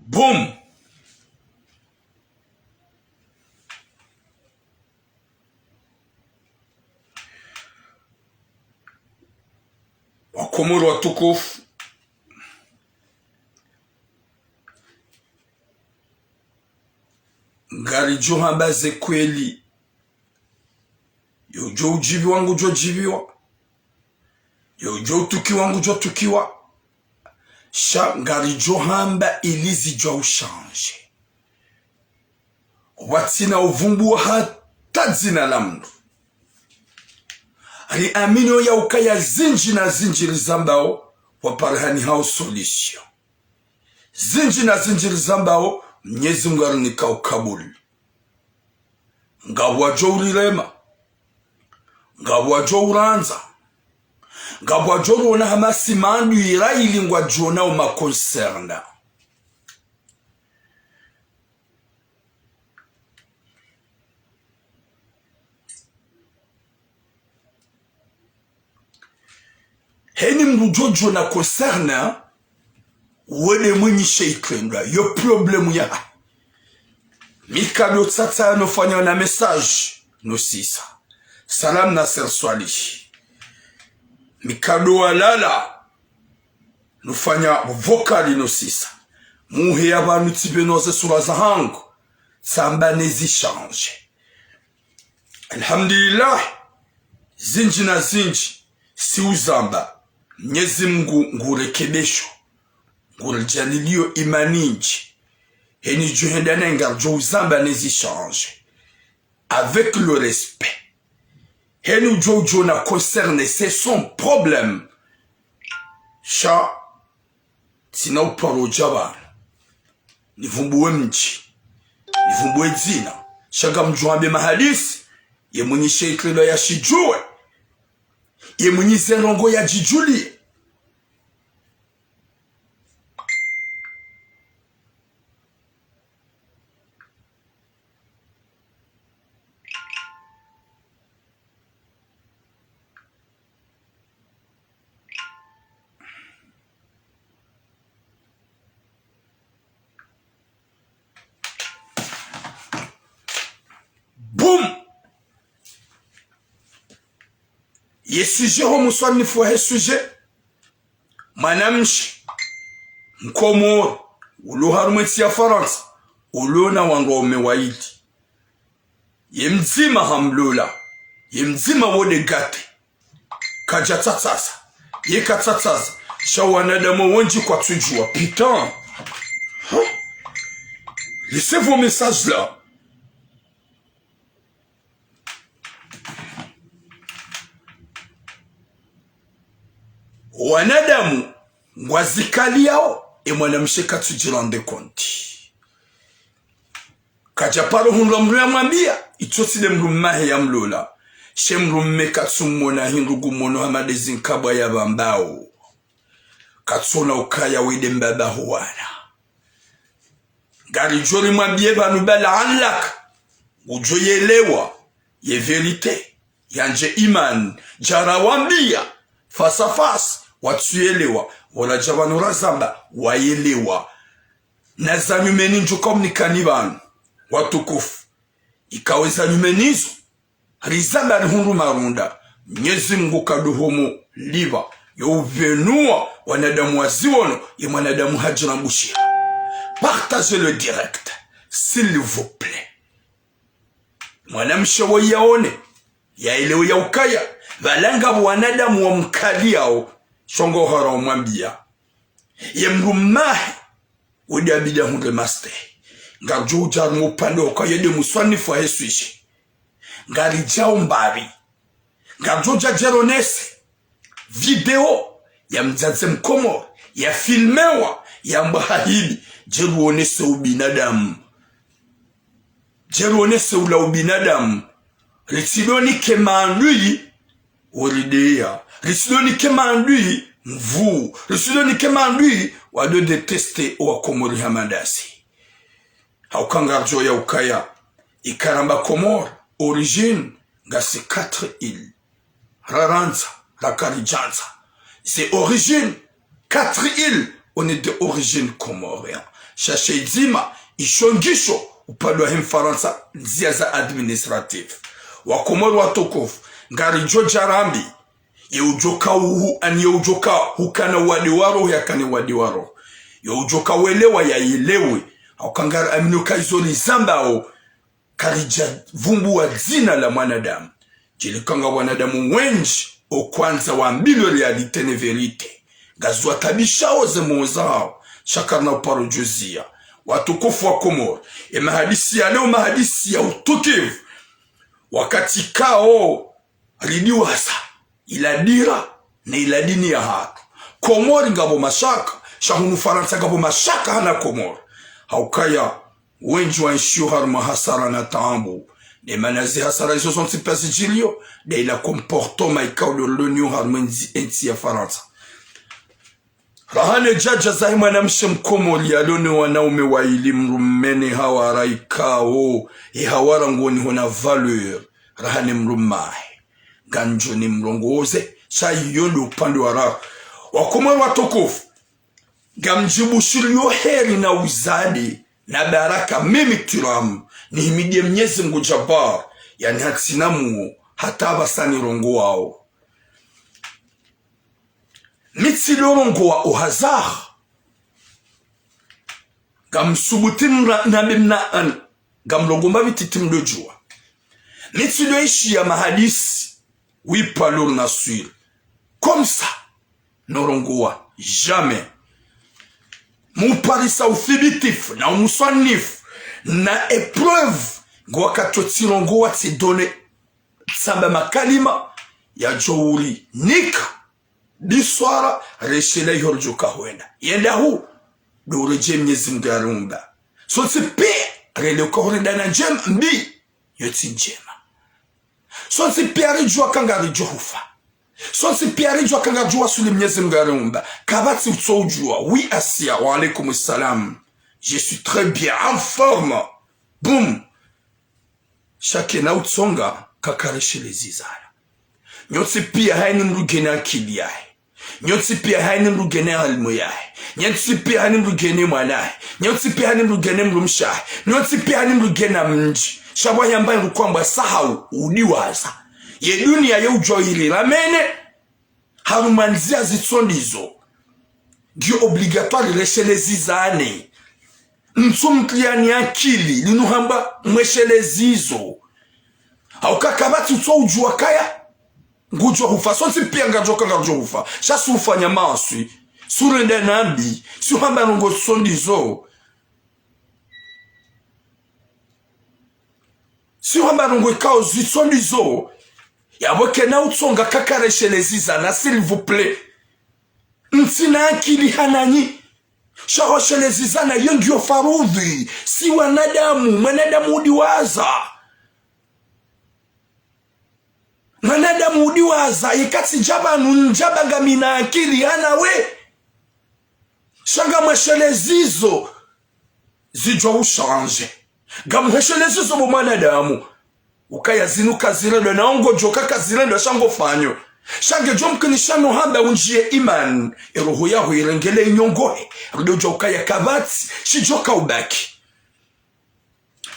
Boum. Wakomoro watukufu, ngari johambaze kweli, yojo ujibi wangu jo jibiwa, yojo utuki wangu jo tukiwa, sha ngari johamba ilizi jo ushanje. Watina uvumbu hata zina la mnu. Ali aminyo ya ukaya zinji na zinjiri zambao waparihani hao solution. Zinji na zinjiri zambao mnyezi mgaru nika ukabuli. Ngabu wajo urirema. Ngabu wajo uranza. Ngabu wajo urona hamasi mandu iraili ngwa jona uma konserna. Heni mrujojo na konserna wene mwenye sheiklendwa yo problemu ya mikado tsatsa no fanya na message no sisa salam na serswali mikado walala no fanya vocal no sisa muhe abantu tibenoze sura za hangu samba nezi change. Alhamdulillah zinji na zinji si uzamba Mwenyezi Mungu ngurekebesho ngurjalilio imaninji heni juhendana ngarjo uzamba nezi change avec le respect heni jojo na concerne c'est son problème sha sina uparo jaba nivumbuwe mji nivumbuwe zina shaga mjuambe mahadisi ye mwenye sheiklilo ya shijue ye mwenye zerongo ya jijuli. Boum. Ye sujet homo swani fuhe sujet manamshi mkomoro ulo harumeti ya Faransa ulo na wango umewaidi ye mzima hamlola ye mzima wode gate kaja tatsasa ye katsatsaza shawanadamu wanji kwa tujua putain. Laissez vos messages là. Wanadamu wazikali yao mwanamshe katujirande konti kajaparo hunra mru ya mwambia itosile mru mahe ya mlola she mru mme katsumona hinrugu mono hamadezi nkabwa ya bambao katsona ukaya wede mbaba huwana gari jori mwambie banu bala anlak ujoyelewa ye verite yanje iman jara wambia fasa fasa watuelewa wala jabanu razamba waelewa na zanyumeni njukomnikani banu watukufu ikaweza nyumenizo rizamba rihundu marunda Mwenyezi Mungu kaduhumu liba youvenua wanadamu waziwono ye mwanadamu hajirambushia. Partagez le direct s'il vous plaît. Mwanamsha wa yaone yaelewe ya ukaya valanga wanadamu wa mkali yao shongo hara umwambia ye mrumahe wadi abida hunde maste ngarjo ujar mupande ukaya de muswani fwa hesuishi ngari jao mbari ngarjo jajeronese video ya mzaze mkomo ya filmewa ya mbahidi jeruonese ubinadamu jeruonese ula ubinadamu Risidoni kemandui Oridea. Risidoni kemandui mvu. Risidoni kemandui wado deteste wa komori hamadasi. Haukangarjo ya ukaya. Ikaramba komor. Origine. Gasi 4 îles. Raranza. Rakarijanza. C'est origine. 4 îles. On est d'origine comorien. shashedzima ishongisho upande wa Mfaransa nzia za administrative wakomoro watukufu ngari Joja Rambi yeujoka uhu ani yeujoka hukana wadiwaro yakane wadiwaro yeujoka welewa ya ilewe au kangara aminuka izoli zambao karija vumbu wa zina la mwanadamu jilikanga wanadamu wenji o kwanza wa mbilo realite ne verite gazwa tabishao ze mozao shakarna uparo juzia watukufu wa Komoro mahadisi ya leo mahadisi ya utukivu wakati kao ridiwasa iladira na iladini ya hatu Komoro ngabo mashaka shahunu Faransa ngabo mashaka hana Komoro haukaya wenji wa nshio harma hasara na taambu ne manazi hasara iso sonti pasi jilio de ila komporto maikao de l'Union harma enti ya Faransa rahane jaja zahima na mshem Komoro ya lone wanaume wa ilimru mene hawara ikao hawara ngoni hona valeur rahane mrumahe ganjo ni mrongoze shayi yondo upande wa raha Wakomoro watukufu gamjibu shilio heri na uzadi na baraka mimi turamu nihimidie Mwenyezi Mungu Jabbar yani hatinamu hata basani rongo wao mitilo rongo wa uhazah gamsubutin na bimna an gamrongo mabititim dojua mitilo ishi ya mahadisi wipalo na suil comme ça norongoa jamais muparisa uthibitif na umuswanif na épreuve ngwa katotirongo wati done samba makalima ya jouri nika biswara reshele yorjuka huenda yenda hu doreje Mwenyezi Mungu arumba so tsipe rele korenda na jem mbi yoti njema so tsipe arijua kangari johufa so tsipe arijua kangari jowa suli Mwenyezi Mungu arumba kabati utsojua oui asia wa alaikum salam je suis très bien en forme boum shakena utsonga kakareshe lezizara nyotsi pia haini mrugene akili yae nyotsi pia haini mrugene almu yae nyotsi pia haini mrugene mwanae nyotsi pia haini mrugene mrumshae nyotsi pia haini mrugene mji shabwa yambaye rukwamba sahau udiwaza ye dunia ya ujohili ramene harumanzia zitsondizo gyo obligatoire reshe lezizane mtsumkliani akili linuhamba mweshelezizo au kakabati utsojua kaya ngujwa hufa so pia ngajoka ngajoka hufa shasu ufanya maswi surende nambi si hamba ngo sondizo si hamba ngo kao zitsondizo yaboke na utsonga kakaresheleza na s'il vous plaît ntsina akili hananyi shahosheleza na yengio farudhi si wanadamu mwanadamu udiwaza manadamu udiwaza ikati jabanu njabanga mina akili hana we shanga mweshelezizo zijwa ushanje gamweshelezizo bo manadamu ukaya zinuka zirendo na ongo joka kazirendo shango fanyo shange jomkini shano hamba unjie iman eroho yaho irengele inyongohe rudojo ukaya kabati shijoka ubaki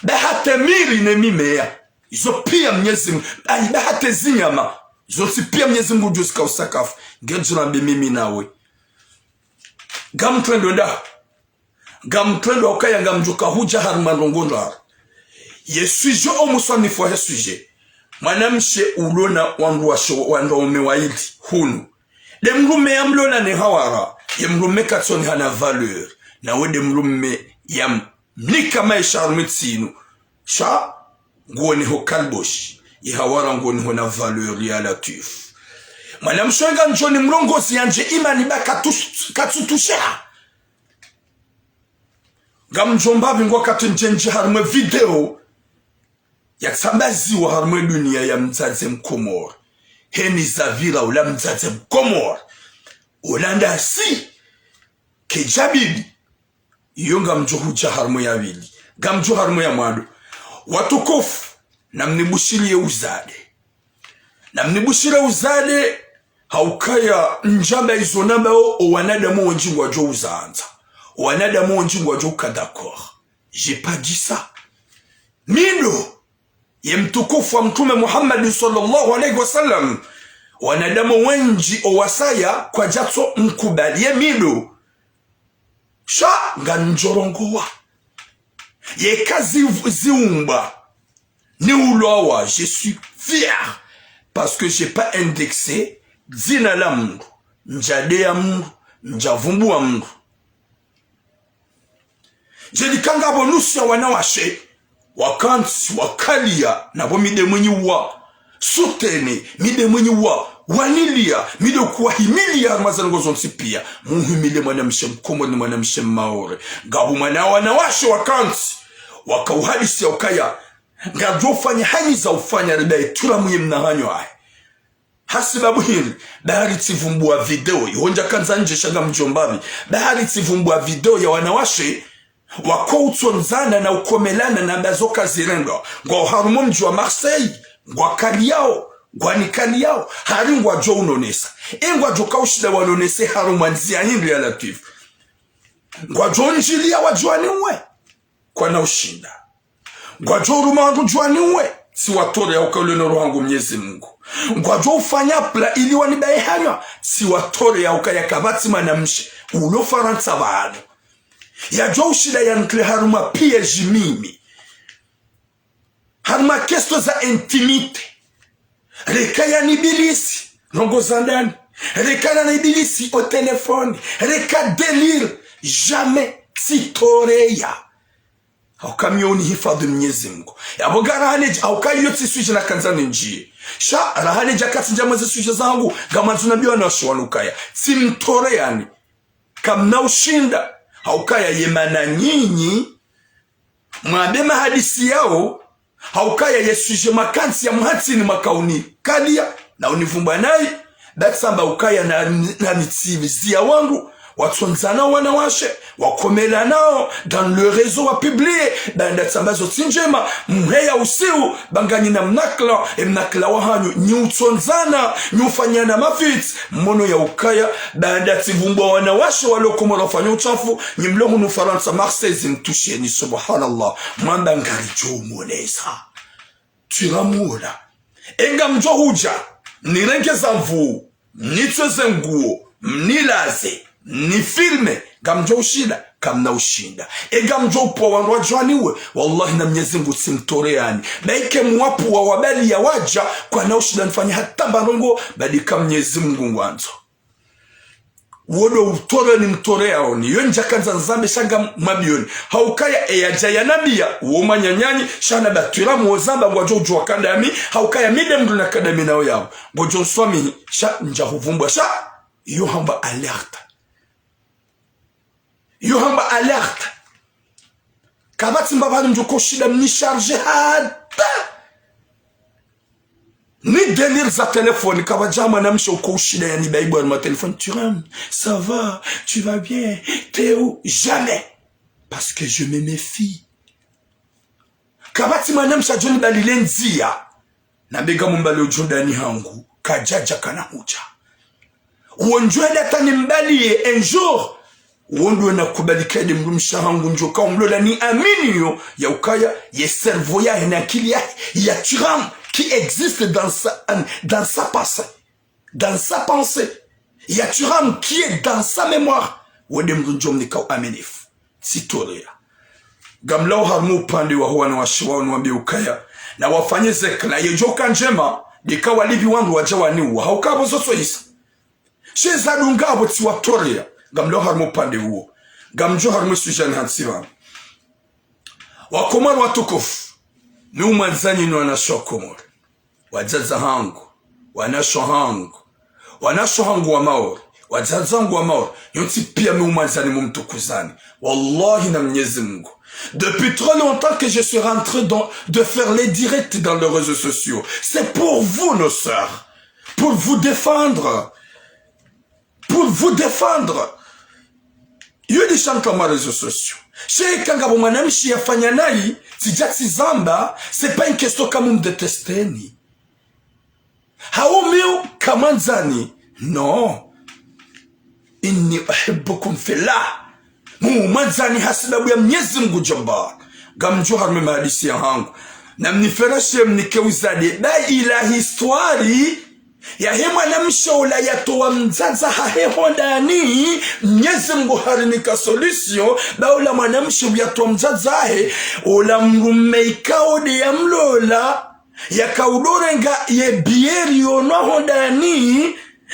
bahate miri ne mimea izo pia Mwenyezi Mungu bahate zinyama izo si pia Mwenyezi Mungu jusika usakafu ngejura mimi nawe gamtrendo ukaya ngamjuka huja haruma longonda yesujo omuswani fo hesuje mwanamshe ulona wandume waidi hunu de mrume ya mlona ne hawara ya mrume katsoni hana valeur na wede mrume ya mnika maisha arumitsinu sha ngoni ho kalbosh ya hawara ngoni ho na valeur ya latif mwanamshe nga njoni mrongozi yanje imani baka katsutusha gamjomba bingwa katunjenje harume video ya sambazi wa harmwe dunia ya mzaze Mkomoro heni zavira ula mzaze Mkomoro ulanda si kejabibi yonga mjohucha harmwe ya wili gamjo harmwe ya mwado watukofu na mnibushirie uzade haukaya njamba izo namba o wanadamu wenjingwa jo uzanza wanadamu njungwa joka d'accord. J'ai pas dit ça. Mido ya mtukufu wa mtume Muhammad sallallahu alaihi wasallam wanadamu wengi owasaya kwa jatso mkubalie mido sha nganjorongowa ye kazi ziumba ni ulowa. Je suis fier parce que j'ai pas indexé zina la mungu njade ya mungu njavumbu wa mungu. Jedikanga bonusia wanawashe wakansi wakalia na bo mide mwenye wa sutene mide mwenye wa wanilia mide kuwa himilia mazango zonsi pia muhimile mwanamshe mkomo ni mwanamshe maore gabu mwana wanawashe wakansi wakauhadisi ya ukaya ngabjo ufanya hanyi za ufanya ribaye tura mwenye mnahanyo ahe. Hasibabu hili bahari tivumbua video yonja kanza nje shaga mjombabi bahari tivumbua video ya wanawashe wakoutsonzana na ukomelana na bazoka zirendo ngo harumo mji wa Marseille ngwa kaliao ngwanikali yao hari ngwa jo unonesa ingwa jo kaushida wanonese harumo nzia hindi ya latif ngwa jo njilia wajuani uwe kwa na ushinda ngwa jo rumangu juani uwe si watore ya ukauleno rohangu mnyezi mungu ngwa jo ufanya pla ili wanibaye hanywa si watore ya ukaya kabati manamshe ulo faransa baado ya jo ushida ya nkle haruma piège mimi haruma kesto za intimite reka ya nibilisi rongo zandani reka na nibilisi au telefone reka délire jamais sitoreya haukamyoni hifadhi mnyezi mungu ya boga rahaneji haukai yoti suji na kanzani njie sha rahaneji akati njamaze suji zangu gama tunabiwa na shwanukaya simtoreyani kamna ushinda haukaya yemana nyinyi mwabema hadisi yao haukaya yesuje makansi ya mhatini makauni kalia na univumba nai batsamba ukaya na nitivizia wangu watonzana wanawashe wakomela nao dans le réseau wa publier batsamba zotinjema mheya usiu bangani na mnakla wahanyu nyutonzana nyufanyana mafit mono ya ukaya tivumbwa wanawashe walokomora fanyo uchafu nyimlongo nu Faransa Marseille zimtusheni subhanallah mwanda ngari jo monesa tiramula enga mjo huja nirengeza mvu nitweze nguo mnilaze ni filme gamjo ushida kamna ushinda gamjo upo wanwa jwaniwe wallahi na mnyezi mungu simtoreani baike mwapu wa wabali ya waja kwa na ushida nifanya hata barongo badika mnyezi mungu ngwanzo wodo utore ni mtorea oni yonja kanza nzambe shanga mabioni haukaya eyaja nabia uoma nyanyani shana batwira muozamba ngwajo ujwa kandami haukaya mide mdu na kadami nao yao bojo swami sha njahuvumbwa sha yohamba alerte yohamba alerte kabati mbabali mjoko shida mni charge hata ni délire za téléphone kabajama na msho ko shida ya ni baibu na téléphone tu rentres ça va tu vas bien t'es où jamais parce que je me méfie kabati manamsha joni balilenzia na bega mumbali ujondani hangu kajaja kana huja uonjwe data ni mbali un jour wondo na kubalikade mrumsha hangu njoka umlola ni amini ya ukaya ye cerveau ya na akili ya turam qui existe dans sa pensée il y a turam qui est dans sa mémoire wode mrunjom ni ka amenif sitoria gamlao harmu pande wa huwa na washiwa nwambie ukaya na wafanye zekla yejoka njema dikawa livi wangu wajawani wa haukabo zoso isa sheza dungabo tiwatoria gamlo harmo pande huo gamjo harmo sujan hansiva wakomar watukufu ni umanzani ni wanasho komor wajaza hangu wanasho hangu wa maori wajaza hangu wa maori yonti pia ni umanzani mumtukuzani wallahi na mnyezi mungu. Depuis trop longtemps que je suis rentré de faire les directs dans les réseaux sociaux. C'est pour vous, nos sœurs. Pour vous défendre. Pour vous défendre. Yo di chanta ma réseaux sociaux. Chez kanga bomanam shi yafanya nai tijati zamba, c'est pas une question comme me détester ni. Haumeu kamanzani. Non. Inni uhibbukum fillah. mwanzani hasibabu ya Mwenyezi Mungu Jabbar gamjo harme mahadisi ya hangu na mniferashe mnikeuzade ba ila histori ya hema na mshola ya towa mzaza haheho ndani Mwenyezi Mungu harinika solution ba ula mwanamsho ya towa mzaza he ula mrume ikaode ya mlola ya kaudorenga ye bieri ono ndani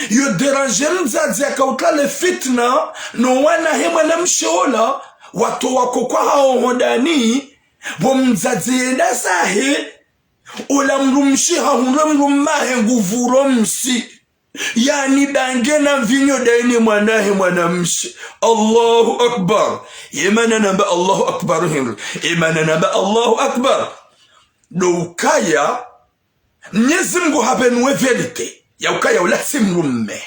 yo déranger mzaza ya kautale fitna no wana hema na mshola watu wako kwa hao ndani bo mzazi enda sahe ula mrumshi haunre mrumahe nguvuro msi yani bangena vinyo daini mwanahe mwanamshi. Allahu akbar yemana namba Allahu akbar henry yemana namba Allahu akbar doukaya Mwenyezi Mungu hapenwe verite ya ukaya ula simrumme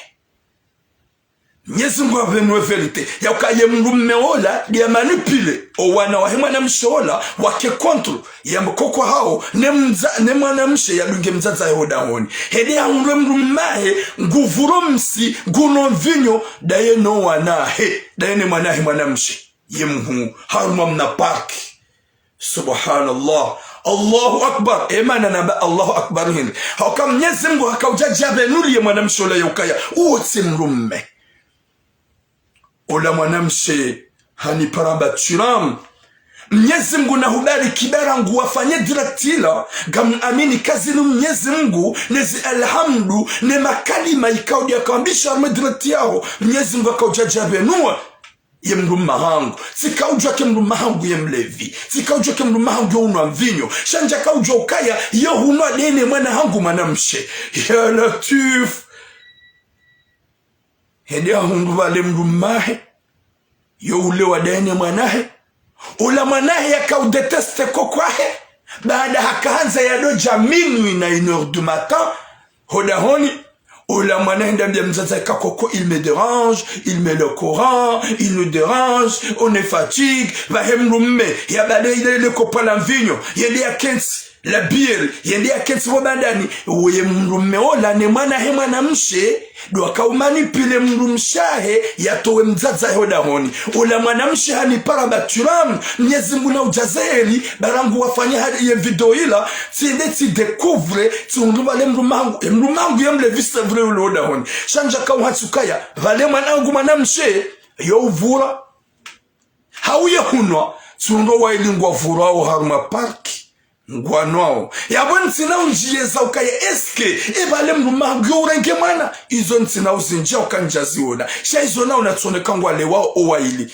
Mwenyezi Mungu hapenwe verite ya ukaya mrumme ola dia manipule o wana wa hema na mshola wake kontrol ya mkoko hao ne mwanamshe ya lunge mzaza yoda honi hede ya mrumahe nguvuro msi guno vinyo daye no wanahe daye ne mwanahe mwanamshe yemhu haruma mna parki. Subhanallah Allahu akbar emana namba Allahu akbar hin haka Mwenyezi Mungu hakaujaja benuli ya mwanamshola yokaya uotsi mrumme ola mwanamshe hani paramba turam Mwenyezi Mungu na hubari kibara ngu wafanye direktila gamu amini kazi ni Mwenyezi Mungu nezi alhamdu ne makalima ikaudi ya kambisha arme direkti yao Mwenyezi Mungu hakaujaja benua ye mruma hangu sikaujwa ke mruma hangu ye mlevi sikaujwa ke mruma hangu ye unwa mvinyo shanja kaujwa ukaya ye hunwa dene mwana hangu manamshe ya latif hede ya hundu wale mrumahe ye ulewa dene mwanahe ula mwanahe ya kaudeteste kokwahe baada hakaanza ya doja minui na 1h du matin hodahoni ola mwanahe ndambia mzaza kakoko il me dérange, il met le Coran, il nous dérange, on est fatigue, va hemrumme, ya bade ile le kopala mvinyo, yende ya kensi, la bière, yende ya kensi wabandani, uye mrumme ola ne mwanahe mwanamshe, do kaumanipile mrumshahe, yatowe mzaza hodahoni, ola mwanamshe hani parabaturam, Mwenyezi Mungu na ujazeli, barangu wafanya hadi ye video ila, tiende ti découvre, ti unruwa le mrumangu yemle vista vre uloda honi. Shanja kau hatsukaya, vale mwanangu mwanamshe, yo uvura. Hauye hunwa, ti unruwa ili ngwa vura o haruma parki. Ngwanwao yabo ntsina unjiyeza ukaya eske vale mrumangu yo urenge mwana izo ntsina uzinjia ukanjazi ona sha izo na unatsoneka ngwalewa owaili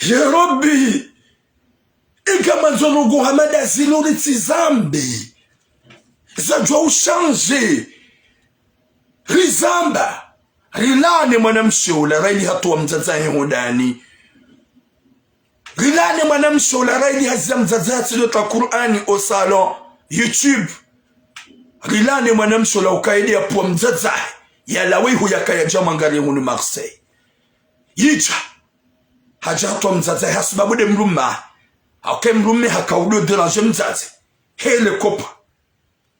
Yerobi ikama nzolugu hamada zinuri tizambi zajwa ushanje rizamba rilane mwanamshola raili hatuwa mzazahe hodani rilane mwanamshola raili hazia mzazahe lota Qur'ani o salon YouTube rilane mwanamshola ukaidi ya puwa mzazahe ya lawehu ya kaya jamangari hunu Marseille yija haja hatuwa mzazahe hasibabu de mruma hauke mrume hakaudo déranger mzaze hele kopa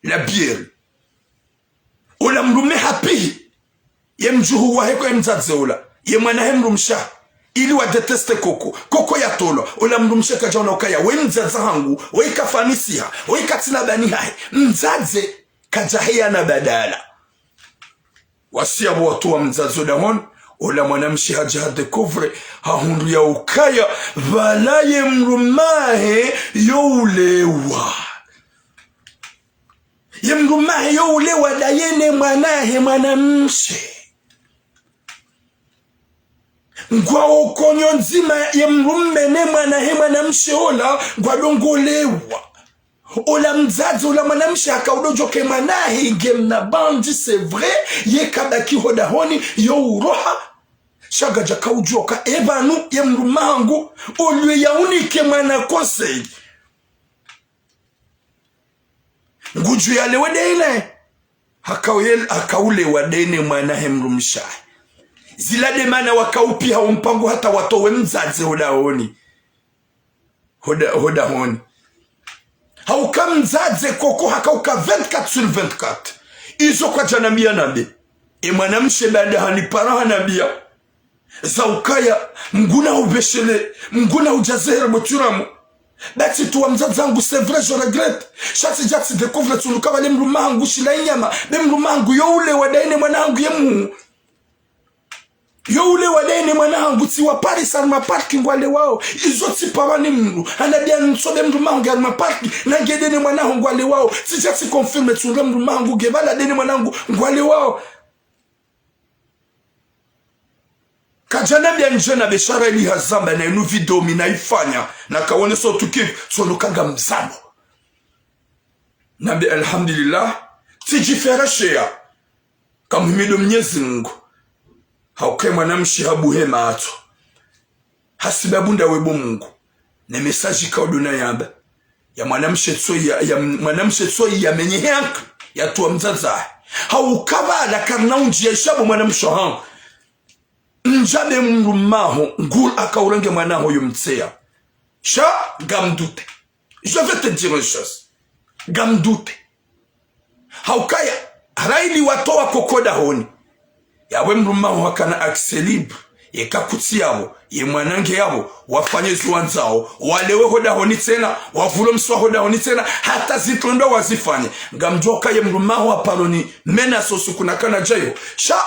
la bière ola mrume hapi ye mjuhu wa heko mzaze ola ye mwana mrumsha ili wa deteste koko ya tolo ola mrumsha kajona ukaya we mzaze hangu we kafanisiha we katina bani hai mzaze kajahia na badala wasia watu wa mzaze odamon ola mwanamshi haja découvre hahundu ya ukaya valaye mrumahe youlewa ye mrumahe youlewa dayene mwanahe mwanamshi ngwa okonyo nzima ye mrume ne mwanahe mwanamshi ola ngwa dongolewa ola mzazi ola mwanamshi akaudojoke mwanahe igemna bandi c'est vrai ye kabaki hodahoni yo uroha shagaja kaujoka evanu ye mrumangu olwe ya unike mwana konsei nguju ya lewe deine hakaule wadene mwana hemrumsha zilade mana wakaupia umpangu hata watowe mzazi hodahoni hodahoni hauka mzazi koko hakauka 24 sur 24 izo kwa janamia nabe mwanamshe baada hanipara hanabia za ukaya mguna ubeshele mguna ujazere boturamu bati tuwa mzadzangu c'est vrai je regrette chati jati découvre tuluka wale mrumangu shila inyama be mrumangu youle wadaine mwanangu yemu youle wadaine mwanangu tiwa Paris alma parking wale wao izo tipawani mru anabia nsobe mrumangu alma parking na ngedene mwanangu wale wao si jati confirme tuluka mrumangu gebala dene mwanangu wale wao kajana bia njena beshara ili hazamba na inu video minaifanya na kawane so tukivu so nukanga mzano nabi alhamdulillah tijifera shea kamuhimido Mwenyezi Mungu hauke mwanamshi habuhema ato hasibabunda webo Mungu na mesaji kauduna yamba ya mwanamshi tsoi ya menye hank ya tuwa mzaza haukaba la karna unji ya shabu mwanamshi hank njabe mrumaho ngul akaurange mwanaho yumtsea sha gamdute je vais te dire une chose gamdute haukaya raili watoa kokoda honi yawe mrumaho hakana accès libre yekakutsi yabo ye mwanange yabo wafanye zuanzao walewe hoda honi tena wavulo mswa hoda honi tena hata zitondo wazifanye gamjoka ye mrumaho apaloni mena sosu kunakana jayo sha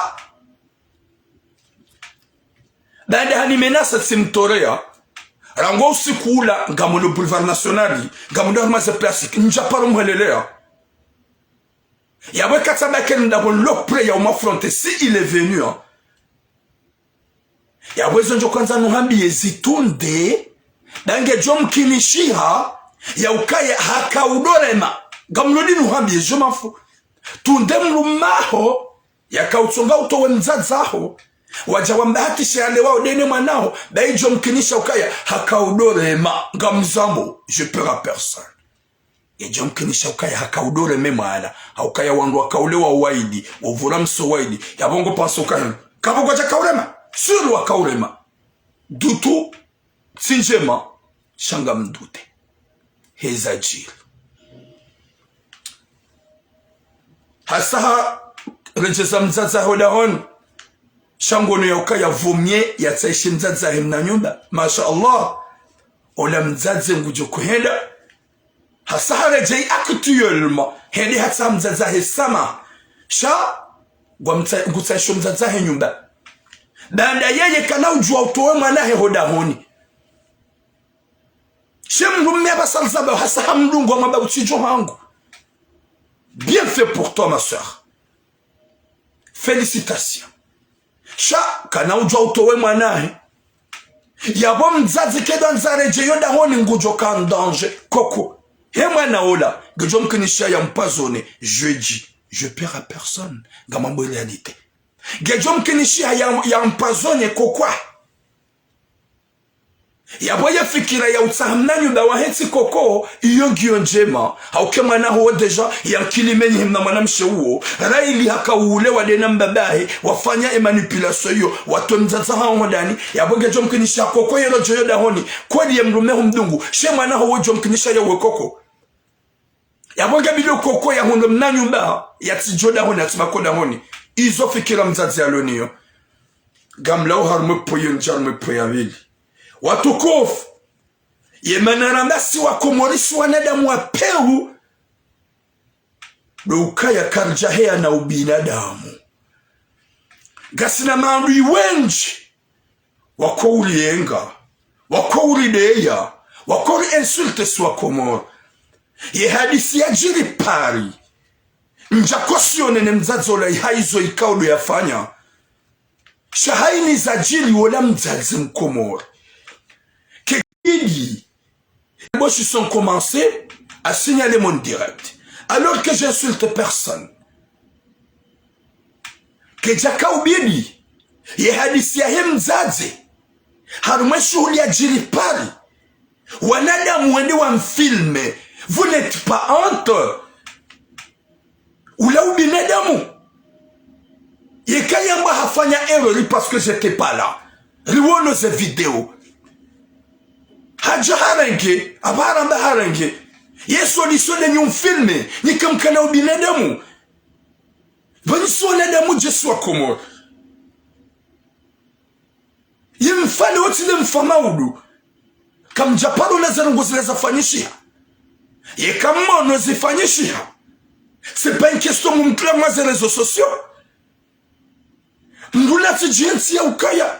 baada hani menasa simtorea rango usikula ngamulo boulevard nationali ngamulo armaze plastique njaparo mwelelea yawe kataba kenda bon lopre ya umafronte si il est venu yawe zonjo kwanza nuhambi yezitunde dange jom kinishiha ya ukaya haka udorema ngamulo di nuhambi yejomafu tunde mlumaho ya kautsonga utowe mzazaho wajawamba hati shale wao dene mwanao baijo mkinisha ukaya hakaudorema ngamzambo je peux à personne et jom kinisha ukaya hakaudoreme mwana haukaya wandu wakaulewa waidi wovura mso waidi yabongo panso ukaya kabogwa cha kaurema sur wa kaurema dutu sinjema shanga mdute hezajir hasaha rejeza mzaza hoda hon shangono ya ukaya vumye ya tsaishi mzaza himna nyumba masha Allah ola mzaze ngujo kuhenda hasahara jay actuellement hende hata mzaza hesama sha ngutsaisho mzaza he nyumba baada yeye kana ujua utowe mwanahe hoda honi shemrumya basalzaba hasaha mlungu wa maba uchijo hangu bien fait pour toi ma soeur félicitations sha kana ujwa utowe mwanahe yabo mzazi kedo nzareje yoda honi ngujo kan danger koko he mwana ola gejo mkinisha ya mpazone jeudi je perds à personne gamambo réalité gejo mkinisha ya mpazone kokwa yabo ya fikira ya utsahamnanyu da wahetsi koko iyo ngio njema hauke mwana huo deja ya kilimenye himna mwanamshe huo raili haka ule wade na mbabahe wafanya manipulation yo watu mzaza hao ndani yabo gejo mkinisha koko yelo joyo da honi kweli ya mrumeho mdungu she mwana huo jo mkinisha ya wekoko yabo gebilo koko ya hondo mnanyu mba ya tijoda honi atimakoda honi izo fikira mzazi aloniyo gamlao harme poyo njarme poyavili watukufu yemanarambasi wa komorisi wanadamu wa Peru ukaya karjahea na ubinadamu gasina maandui wenji wako ulienga wako ulideya wako insulte swa komoro ye hadisi ya jiri pari njakosione ne mzazola haizo ikaudu yafanya shahaini za jiri wala mzazi mkomoro. Les boss sont commencés à signaler mon direct. Alors que j'insulte personne. Que Jaka Ubiedi, ye hadisi ya mzazi, harumwe shughuli ya jiri pari. Wanadamu wende wa mfilme. Vous n'êtes pas honte. Ula ubinadamu. Ye kayamba hafanya erreur parce que j'étais pas là. Riwono ze vidéo. Haja harange, abaramba harange. Yesu alisone ni filme, ni kamkana ubinadamu. Bani sona damu Jesu wa Komoro. mfano otile mfamaudu kamjaparo na zangu zileza fanyishia ye kama ono zifanyishia c'est pas une question mumtula mwaze réseaux sociaux mdula tijiensi ya ukaya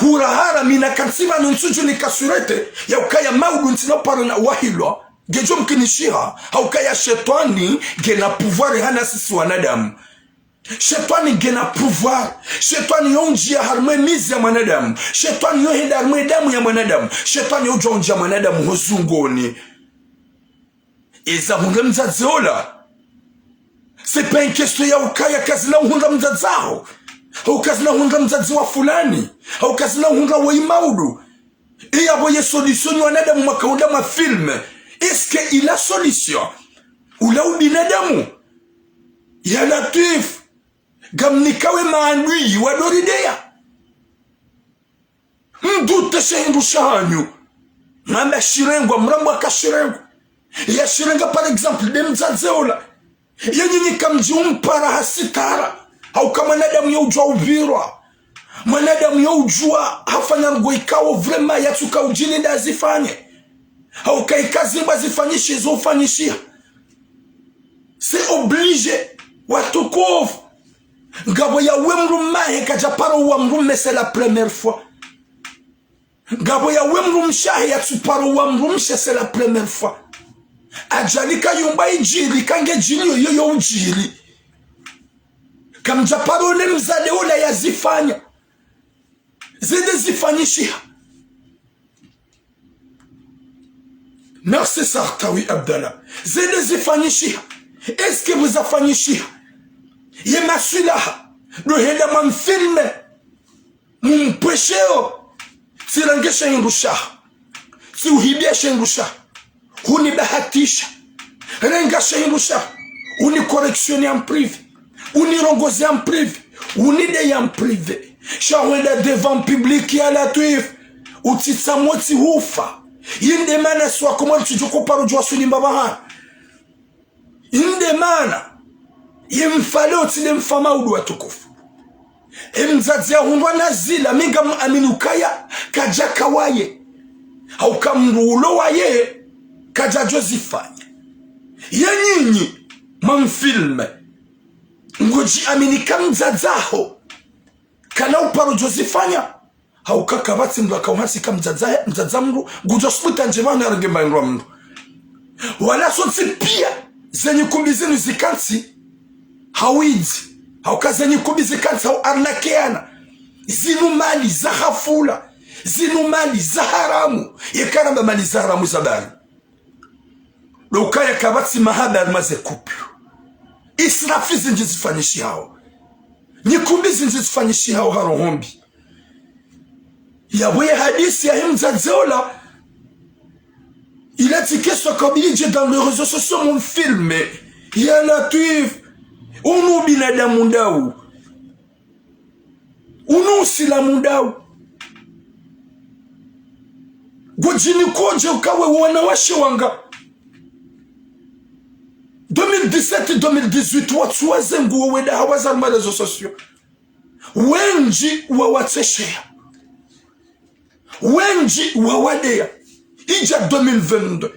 hurahara mina kansiba nunsuju ni kasurete ya ukaya maudu ntina paro na wahilwa gejo mkinishia haukaya shetani gena pouvoir hana sisi wanadamu. Shetani gena pouvoir, shetani yonjia harmwe mizi ya mwanadamu, shetani yohenda harmwe damu ya mwanadamu, shetani yojonjia mwanadamu hozungoni. Eza hunga mzazeola. C'est pas une question ya ukaya kazina hunga mzazao. Au kazina hunga mzazewa fulani. Au kazina hunga wa imaudu. Iya boye solution wanadamu makaunda ma film. Est-ce qu'il a solution? Ou là où binadamu? Ya Latif. Gamnikawe maandui wadoridea. Mdute shehindu shahanyu. Mamba shirengo, mrambwa kashirengo. Ya shirenga par exemple de mzazeola. Ya nyinyi kamji umpara hasitara. Au kama mwanadamu ya ujua ubirwa. Mwanadamu ya ujua hafanya mgo ikawo vrema ya tuka ujini da zifanye. Au kaikazi mba zifanyishe zofanyishia. C'est obligé. Watukofu. Ngabo ya wemrumahe kajaparo wa mrume c'est la première fois. Ngabo ya wemrumshahe ya tsuparo wa mrumshe c'est la première fois. Ajalika yumba ijiri kange jili yoyo ujiri. Kamjaparo ne mzade ola ya zifanya. Zede zifanyishia. Merci Sartawi Abdallah. Zede zifanyishia. Est-ce que vous afanyishia? Ye masulaha dohenda mamfilme mumpwesheo sirangesha indusha si uhibisha indusha unibahatisha rengasha indusha uni correction en privé uni rongozi en privé uni de en privé shawenda devant public ya Latif utitsa moti hufa yinde mana swa komwe tujuko paru jwa sulimba bahana yinde mana yemfale otile mfama udu watukufu emzadzia hundwa nazila minga aminukaya kaja kawaye au kamrulo waye kaja jozifanya ye nyinyi mamfilme ngoji aminika mzadzaho kana uparo jozifanya au kakabati mdu akawhasi kamzadzamru gujosputa njemani argemba nrwa mdu wala sotsi pia zenye kumbizinu zikansi hawizi haukazenye kubizi kansa au arnakeana zinu mali za hafula zinu mali za haramu yekaramba mali za haramu zabari lokaya kabati mahabari maze kupyo israfizi njizifanyishi hao nikubizi njizifanyishi hao harohombi yawe hadisi ya himzazeola il a dit qu'est-ce qu'on dans les réseaux sociaux mon film ya Latif unu binadamu ndau unu sila mundau gojini koje ukawe wanawashe wanga 2017-2018 watu wazengu waweda hawazarma rezo sosio wenji wawateshea wenji wawadea ija 2022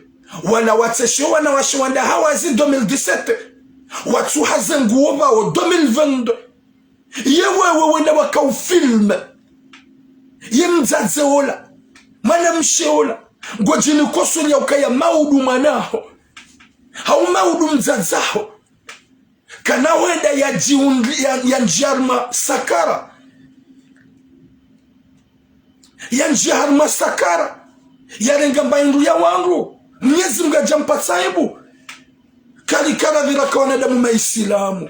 wanawateshea wanawashe wanda hawazi 2017 watu hazengu wao 2022 yewewe wenda wakau film ye mzazeola mana msheola ngojini kosuri ya ukaya maudu manaho hau maudu mzazaho kana wenda ya njarma sakara ya njarma sakara ya renga mbaindu ya wangu mnyezi mga jampa saibu karikara viraka wanadamu maisilamu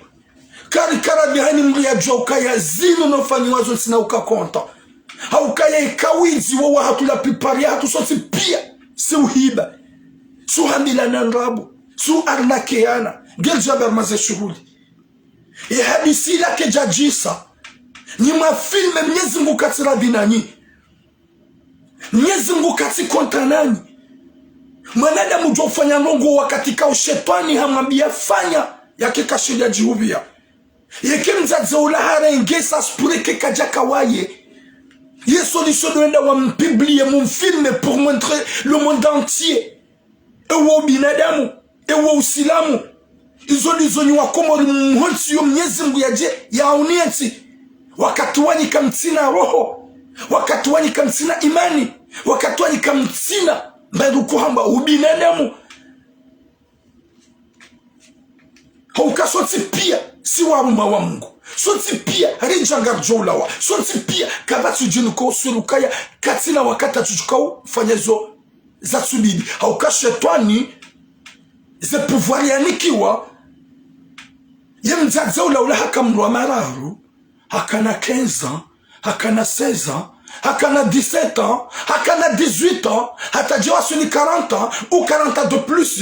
karikara vihani mri ya jauka ya zinu nofanyi wazo sina ukakonta haukaya ikawizi wawa hatula pipari hatu soti pia si uhiba su handila nanrabu su arnakeana gel jaber maze shughuli ya hadisi lake jajisa nyima filme mnyezi mgu katira binani mnyezi mgu kati kontanani mwanadamu jofanya nongo wakati kao shetani hamambia fanya yake kashiria jihubia yake mzazeola harengesa spureke kajaka waye Ye solution de wenda wa publier mon film pour montrer le monde entier. Ewo binadamu, ewo usilamu. Izoni wa komori mhonsi yo Mwenyezi Mungu yaje ya unieti. Wakati wani kamtina roho, wakati wani kamtina imani, wakati wani kamtina mbadu kuhamba ubinadamu. Haukasoti pia si waruma wa Mungu. Soti pia rinjangar jolawa. Soti pia kabatu jinuko surukaya katina wakata tujukau fanyezo za subidi. Haukashetwani ze pouvoir yanikiwa ye mzaza ula hakamrwa mararu. Hakana 15 ans, hakana 16 ans, hakana 17 ans, hakana 18 ans, hatajiwa suni 40 ans ou 40 ans de plus.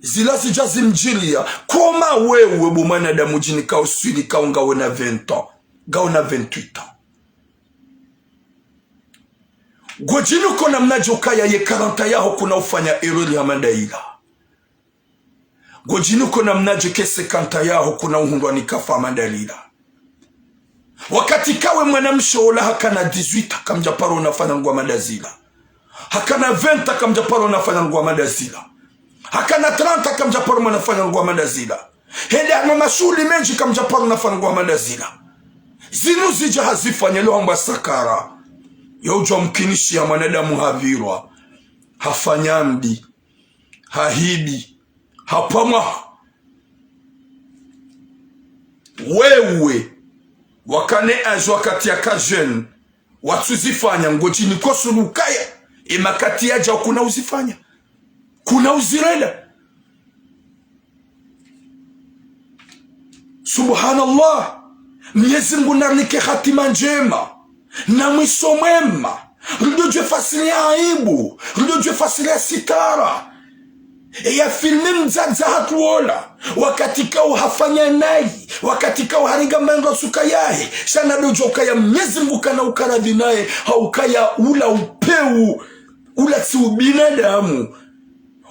Zila zija zimjiria. Koma wewe bumana da mujini ka uswili ka unga wena 20 ans. Ga una 28 ans. Gwajinu kona mnajokaya ye 40 yaho kuna ufanya erori hamanda ila. Gwajinu kona mnajike 50 yaho kuna uhundwa nikafa hamanda ila. Wakati kawe mwanamshola hakana 18 kamjaparo unafanya ngwa madazila. Hakana 20 kamjaparo unafanya ngwa madazila. Hakana 30 kamjaparo unafanya ngwa madazila. Hende ano mashuli menji kamjaparo unafanya ngwa madazila. Zinu zija hazifanya lomba sakara. Yaujo mkinishi ya mwanadamu havirwa. Hafanyambi. Hahibi. Hapama. Wewe. Wakane anjo wakati ya kajen. Watuzifanya ngojini kosu lukaya. Imakati ya jao kuna uzifanya. Kuna uzirela. Subhanallah. Mwenyezi Mungu narnike hatima njema. Na mwiso mwema. Rudo jwe fasilia aibu. Rudo jwe fasilia sitara. E ya filme mzaza hatuola. Wakati kao hafanya nai. Wakati kao hariga mengo sukayahe. Shana dojo kaya Mwenyezi Mungu kana ukaradhi nae. Haukaya ula upeu. Ula si ubinadamu.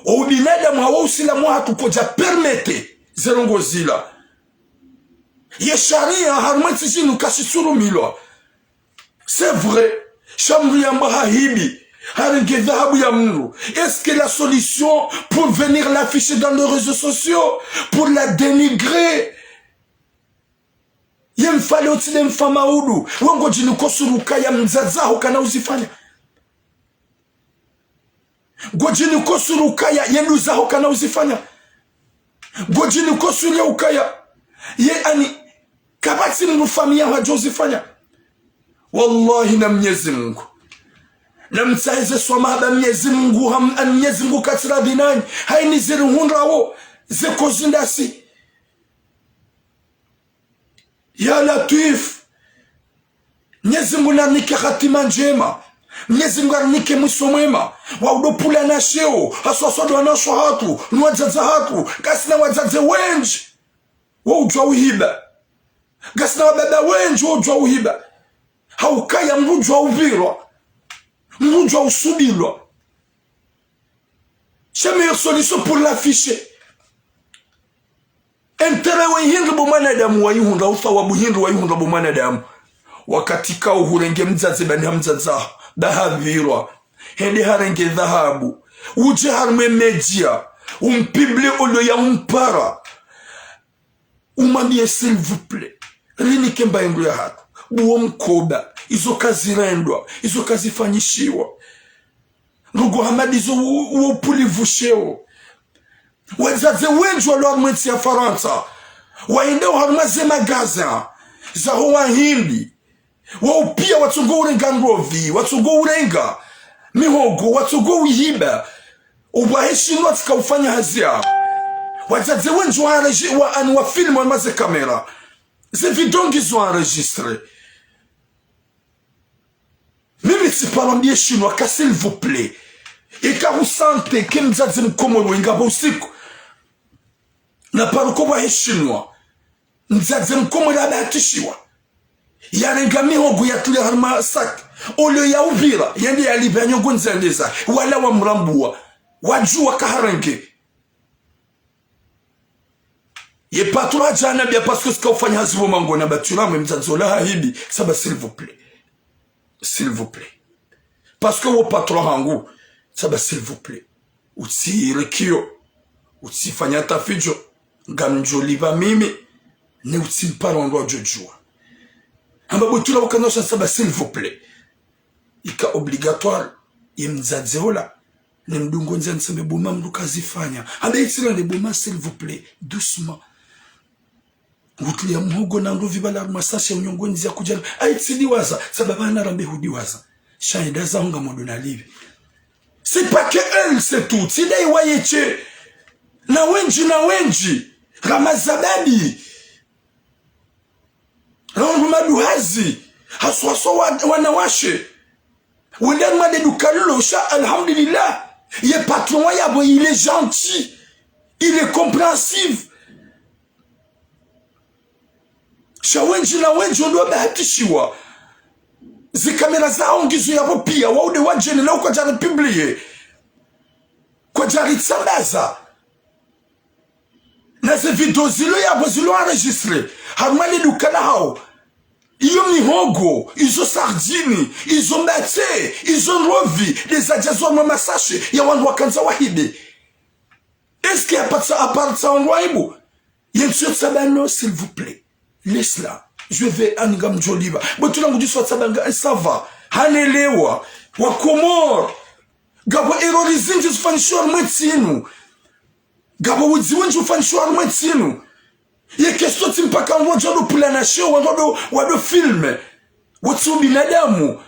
Ubinadamu hawa usilamu hatukoja permete. Zerongo zila. Ye sharia harumati jinu kashisuru milwa. C'est vrai. Chambre yamba hahibi. Est-ce que la solution pour venir l'afficher dans les réseaux sociaux, pour la dénigrer? Yem fale otile mfama udu. Wango jinu kosuruka ya mzazaho kana uzifanya. Gojini kosuruka ya yeluzaho kana uzifanya. Gojini kosuruka ukaya. Ye ani kabati mrufamia wajo uzifanya. Wallahi na Mwenyezi Mungu. Na mtaize swamaba Mwenyezi Mungu Mwenyezi Mungu katira dinani. Haini ziri hunrawo. Zeko zindasi. Ya Latif. Mwenyezi Mungu narnike hatima njema. Mwenyezi Mungu narnike mwiso mwema. Waudopula na sheo. Haswaswadu wanasho hatu. Nwajaza hatu. Gasina wajaze wenji. Waujwa uhiba. Gasina wababa wenji waujwa uhiba. Haukaya mrujwa uvirwa. Mrujwa usubilwa. C'est la meilleure solution pour l'afficher. Entere wa hindu bumanadamu wa yuhunda. Ufa wa buhindu wa yuhunda bumanadamu. Wakati kao hurenge mzaze bani hamzaza. Dahavirwa. Hende harenge dhahabu. Uje harme media. Umpible olo ya umpara. Umambie s'il vous plaît. Rini kemba yengu ya hatu. Buo mkoba. Izo kazi rendwa. Izo kazi fanyishiwa. Ndugu Hamadi izo uopuli vusheo. Wazaze wenju wa lor mweti ya Faransa. Waende uharumaze magaza. Zaho wa hindi. Waupia watugo urenga ngovi. Watugo urenga mihogo. Watugo uhiba. Ubaheshi notika ufanya hazia. Wazaze wenju wa filmu wa maze kamera. Ze vidongi zo enregistré. Mimi si parambie chinois, ka s'il vous plaît. Et ka usante, ke mzazi mkomoro ingabo usiku. Na paruko wa chinois. Mzazi mkomoro abatishiwa. Yarenga mihogo ya tule harma sak. Ole ya ubira, yende ya libanyo gunzendeza. Wala wa mrambua. Wajua kaharenge. Ye patro ajana bia parce que ce qu'on fait hazivo mango na batula mzazola hahibi. Ça va s'il vous plaît. s'il vous plaît. Parce que wo patron hangu, saba s'il vous plaît. Uti rekio, uti fanyata fijo, gamjoliva mimi, ne uti mparondo jojua. Amba butula wakanosha saba s'il vous plaît. Ika obligatoire, yemzazeola, ne mdungo nzia nsembe buma mduka zifanya. Amba itila ne buma s'il vous plaît, doucement. Utlia mhogo na ndovi bala masashe mnyongo nzia kujana. Aitili waza, sababa narambe hudi waza. Shaida za honga modo na livi. C'est pas que elle, c'est tout. Tida iwayeche. Na wenji. Ramazabadi. Maduhazi. Haswaso wanawashe. Wendani madedukalulo. Alhamdulillah. Il est patron yabo, il est gentil. Il est compréhensif. Shawenji na wenji ondoa bahatishiwa. Zikamera zao ngizo yabo pia waude wajene na kwa jari publie kwa jari tsambaza na ze video zilo yabo zilo enregistre harumali dukana hao iyo mihogo izo sardini izo mbate izo rovi des ajazo mama sashe ya wandu wakanza wahibe est-ce qu'il y a pas ça à part ça en roibo yensu tsabano s'il vous plaît laisse-la. Je vais à Ngam Joliva. Mais tu l'as dit soit ça va. Hanelewa. Wa Komor. Gabo erorizim je fan shor metinu. Gabo wudziwen je fan shor metinu. Ye question timpaka ngoja do plana show wado film. Wotsu binadamu.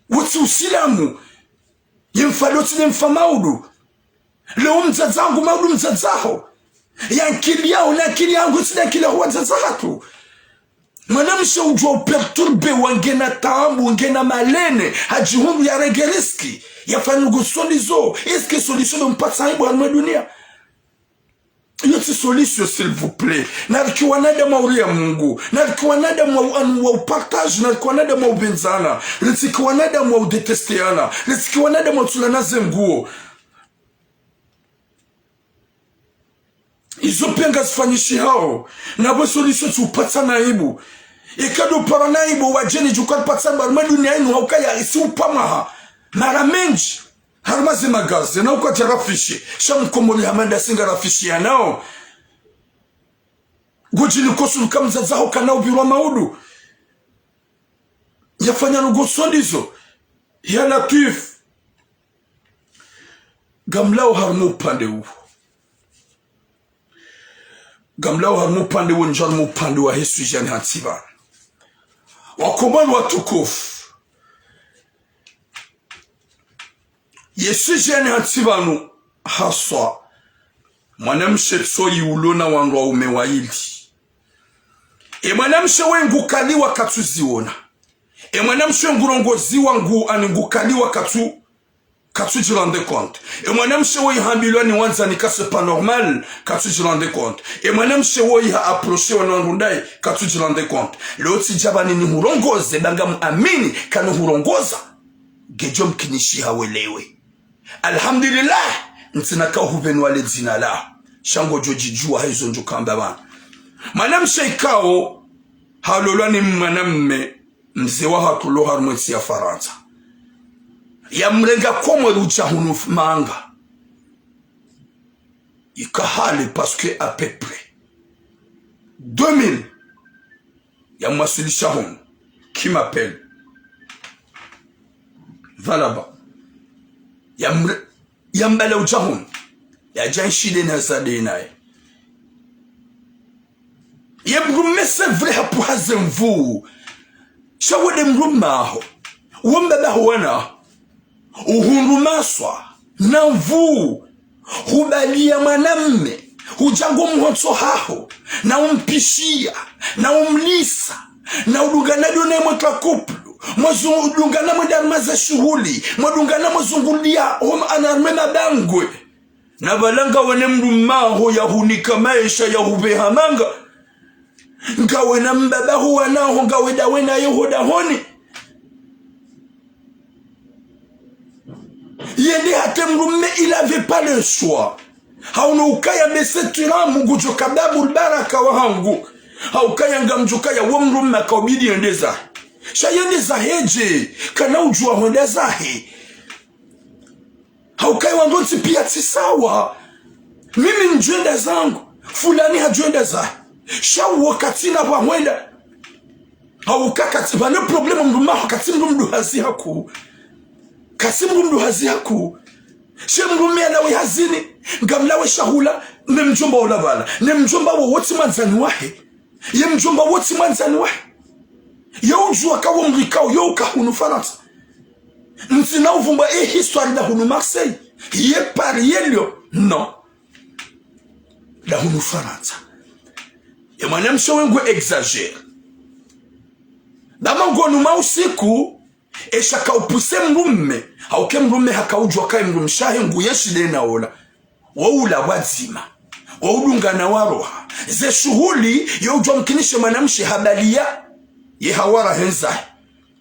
Wotsu silamu. Yemfaloti nemfamaudu. Leo mzazangu maudu mzazaho. Yankili yao na akili yangu sina kila huwa mzazahatu. Mwanamsha ujua uperturbe wangena tambu, wangena malene, hajihundu ya regeriski, ya fanugu solizo, eske solution de mpatsa hibu halma dunia? Yoti solution s'il vous plaît. Narikiwa nada mauri ya Mungu, narikiwa nada mwa upartage, narikiwa nada mwa ubenzana, narikiwa nada mwa udetesteana, narikiwa nada mwa tulanaze nguo. Izo penga zifanyishi hao, nabo solution tupatsa na hibu. Ikado paranaibo wajeni jukal patsan barma dunia inu haukaya isi upamaha mara menji harmazi magazi na ukati rafishi shamkomoli hamanda singa rafishi ya nao gujini kosu kamzaza hoka na ubirwa maudu yafanya nugosondizo ya latif gamlao harmu pande u gamlao harmu pande u njarmu pande wa hesu jani hatiba wakomani watukufu Yesu jani hatibanu haswa mwanamshe tsoi ulona wandu wa umewaili mwanamshe wengu kaliwa katuziona mwanamshe ngurongozi wangu aningukaliwa katu jirande compte mwanamshe woi hambilwa ni wanza nika c'est pas normal katu jirande compte mwanamshe woi ha approché wanarundai katu jirande compte leo tijabani ni hurongoze banga amini kanu hurongoza gejo mkinishi hawelewe alhamdulillah ntinaka huvenu wale zina la shango jojijua hizo njukamba wana mwanamshe ikao halolwa ni mwanamme mzee wa hatulo harumwesi ya Faransa ya mrenga komwe rucha hunu manga ikahale parce que à peu près 2000 ya mwasilisha hunu qui m'appelle va là-bas ya mbala ucha hunu ya janshide na sadinae ya mrume c'est vrai hapu hazemvu shawede mrume aho uwambaba huwana uhurumaswa na mvu hubalia mwanamme hujango mhotso haho na umpishia na umlisa na udungana dune mwetwa kuplu mwazungana mwedarmaza shuhuli mwadungana mwazungulia anarme mabangwe na balanga wane mrumaho ya hunika maisha ya hubehamanga ngawe na mbaba huwa naho ngawe dawe na yehoda honi yende hate mrume il avait pas le choix haunukaya besetira mungu jokababu baraka wa hangu haukaya ngamjukaya wo mrume akaubidi endeza shayende zaheje kana ujua honda zahe haukai wandonzi pia tisawa mimi njwenda zangu fulani hajwenda zahe shawu wakati na wawenda haukakati bane problema mduma wakati mdu hazi haku kasi mdu hazi haku she mdumia nawe hazini ngamlawe shahula ne mjomba wala bala ne mjomba woti manzani wahe ye mjomba woti manzani wahe yo ujua kawo mrikao yo kahunu Faransa ntina uvumba histoire da hunu Marseille ye pari yelio non da hunu Faransa ye mwanamsho wengu exagere dama ngonu mausiku eshaka upuse mrumme hauke mrumme hakaujwa kai mrumshahe ngu yeshide na ola waula wazima waudunga na waroha ze shughuli yojwa mkinishe mwanamshi habalia ye hawara henza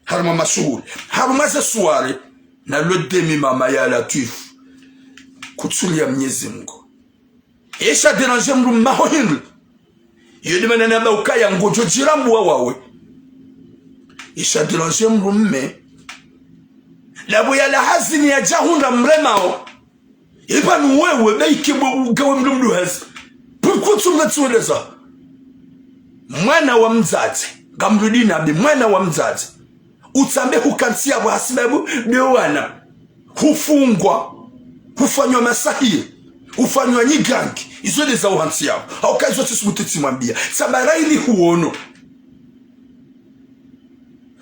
harma mashughuli harma ze suare na le demi mama ya Latif kutsulia Mwenyezi Mungu esha déranger mrumme ho hindu yedimana na ukaya ngojo jirambu wawe isha déranger mrumme labo ya la hazini ya jahunda mremao iba nuwewe beike ugawe mrumdu hazi pukutu mletsueleza mwana wa mzazi gamrudi nabi mwana wa mzazi utambe hukansia wa hasibabu dewana hufungwa hufanywa masahiri hufanywa nyigangi izo de za uhansia au kazo tisubutiti mwambia sabaraili huono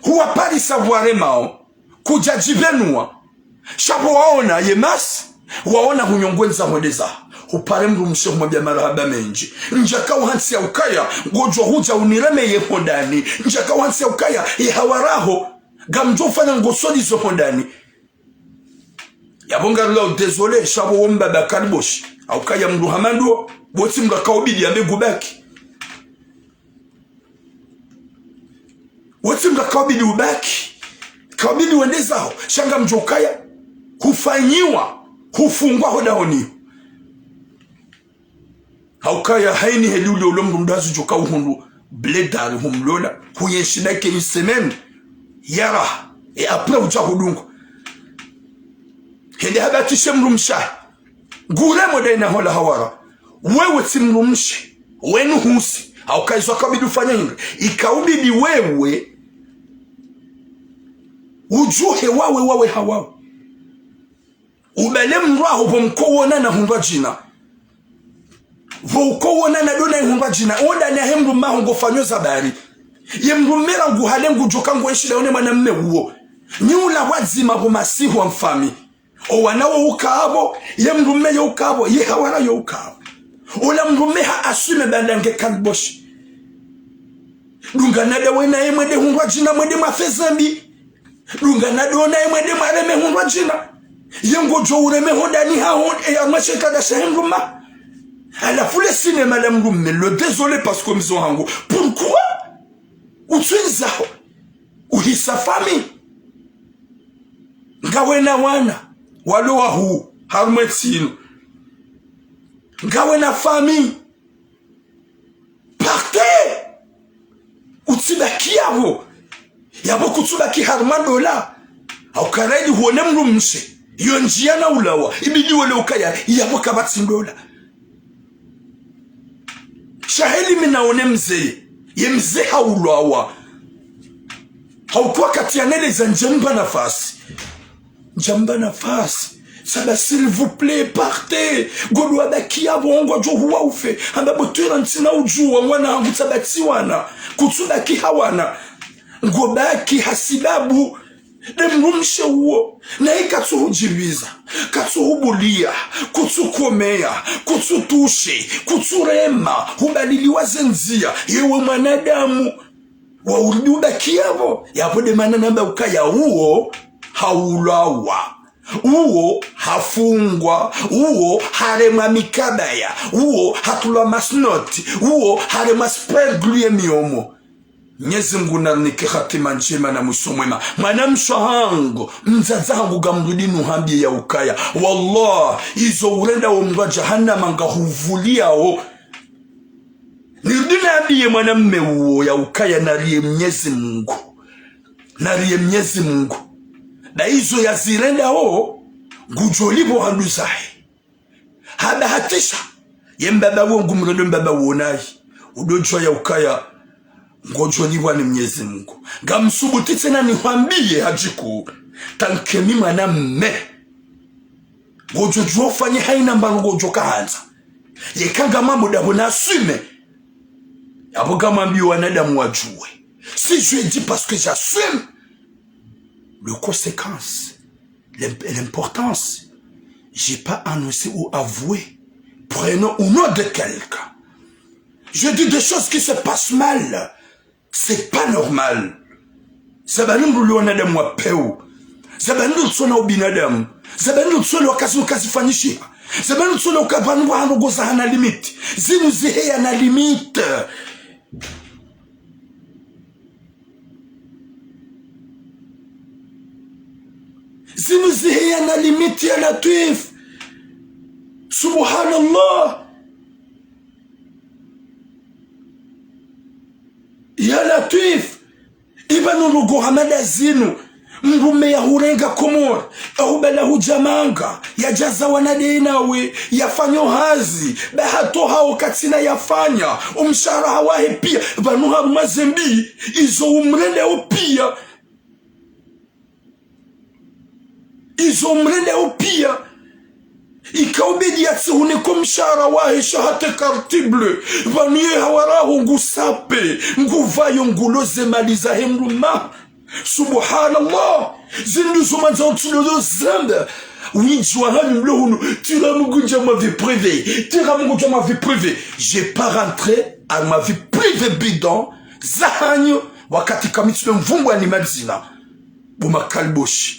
huwa pari savoir mao kujajibenua shapo waona yemas waona hunyongwenza mwedeza upare mrumshe mwambia marahaba menji njaka uhansi ya ukaya ngojwa huja unireme ye hondani njaka uhansi ya ukaya ye hawaraho gamjo ufanya ngosodi zo hondani yabonga rula désolé shapo womba bakariboshi aukaya mruhamando boti mrakaobidi yambe gubaki woti mrakaobidi ubaki kabili wendezao shanga mjokaya hufanyiwa hufungwa hodahoni haukaya haini hedule ulomru mdazu joka uhundu bledari humlola huyeshidake isemen yara apre uja hudungu hende habatishe mrumsha gure modena hola hawara wewe si mrumshi wenu husi haukaya zwa kabili ufanya hindu ikaubidi wewe ujuhe wawe hawawe ubele mraho bomkowona na hundwa jina vokowona na dona hundwa jina onda na hemru mahongo fanyo zabari ye mrumera nguhale ngujoka ngweshida one mwanamme uo nyula wazima bomasihu wa mfami o wanawo ukabo ye mrumme yo ukabo ye hawara yo ukabo ola mrumme ha asume bandange kalboshi dunga nada wena ye mwede hundwa jina mwede mafezambi dunga na dona mwede mareme hundwa jina yengo jo ureme hondani ha hon ya macheka da shemruma à la foule cinéma la mrumme le désolé parce que mzo hango pourquoi utwenza uhisa famille ngawe na wana walo wa hu harmetino ngawe na famille partez utibaki yabo kutubaki harmandola au karaidi huone mrumshe iyo njia na ulawa ibidi wale ukaya yabo kabatsindola shaheli minaone mzee ye mzee haulawa haukuwa kati ya nele za njamba nafasi saba s'il vous plaît partez godwa bakia bongo jo huwa ufe amba botera ntina ujua mwana hangu tabati wana kutsubaki hawana ngobaki hasibabu demrumshe uo na ikatuhujibiza katuhubulia kutukomea kututushe kuturema hubadiliwa zenzia yewe mwanadamu wa urduda kiavo yapode mana namba ukaya uo haulawa uo hafungwa uo harema mikabaya uo hatula masnoti uo harema spergluye miomo Mwenyezi Mungu nanike hatima njema na mwisho mwema. Mwanamsho hango mzaza hangu gamrudi nuhambie ya ukaya wallah izo urenda omwa jahannama ngahuvulia o nirudi nabiye mwanamme uo ya ukaya nariye Mwenyezi Mungu na riye Mwenyezi Mungu na hizo ya zilenda ho ngujolibo handuzahi hada hatisha yembaba wongu mrodo mbaba wonai udojwa ya ukaya ngojolibo ni Mwenyezi Mungu ngamsubuti tena nikwambie hajiku tankemi mwana mme ngojojwa ufanye haina mbalo ngojoka hanza yekanga mambo dabo na asume yabo kama mbi wanadamu wajue. Si je dis parce que j'assume les conséquences, l'importance, j'ai pas annoncé ou avoué, prénom ou nom de quelqu'un. Je dis des choses qui se passent mal. C'est pas normal. Zabanungu luonadamu wa peu. Zabanungu tsona ubinadamu. Zabanungu tsona wakasi fanishi. Zabanungu tsona ukabanu wa hanogoza hana limite. Zinu zihe na limite. Zinuzihe na limiti ya Latif. Subhanallah. Ya Latif. Ibanu lugo hamada zinu. Mrume ya hurenga komor. Ahubela hujamanga. Ya jaza wanadina we. Ya fanyo hazi. Bahato hao katina ya fanya. Umshara hawahe pia. Banu harumazembi. Izo umrende upia. Ils ont mrende upia ikaubidi yatsihune kumshara wahe shahate kartible vaniye hawaraho ngusape nguvayo nguloze maliza hemruma subhanallah zindu somanza otsulozo zanda winjwa hanu mlohunu tira mugunja ma vie privée tira mugunja ma vie privée j'ai pas rentré à ma vie privée bidon zahanyo wakati kamitsulo mvungwa ni madzina buma kalboshi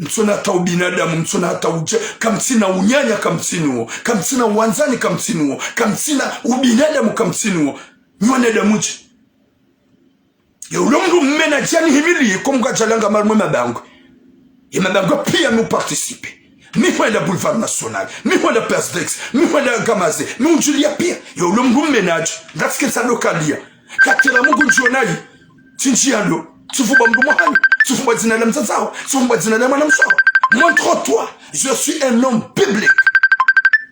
mtsona hata ubinadamu, mtsona hata uje, kamtsina unyanya kamtsinuo, kamtsina uwanzani kamtsinuo, kamtsina ubinadamu kamtsinuo, nywanadamu uje. Ya ulomdu mmena jani himili, kumga jalanga marmwe mabango. Ya mabango pia nous participer. Mi wenda Boulevard National, mi wenda Persdex, mi wenda Gamaze, mi unjulia pia. Ya ulomdu mmena uje, datske sa lokalia. Katira mungu njonai, tinjialo, tufuba mdumohani. Montre-toi, je suis un homme public.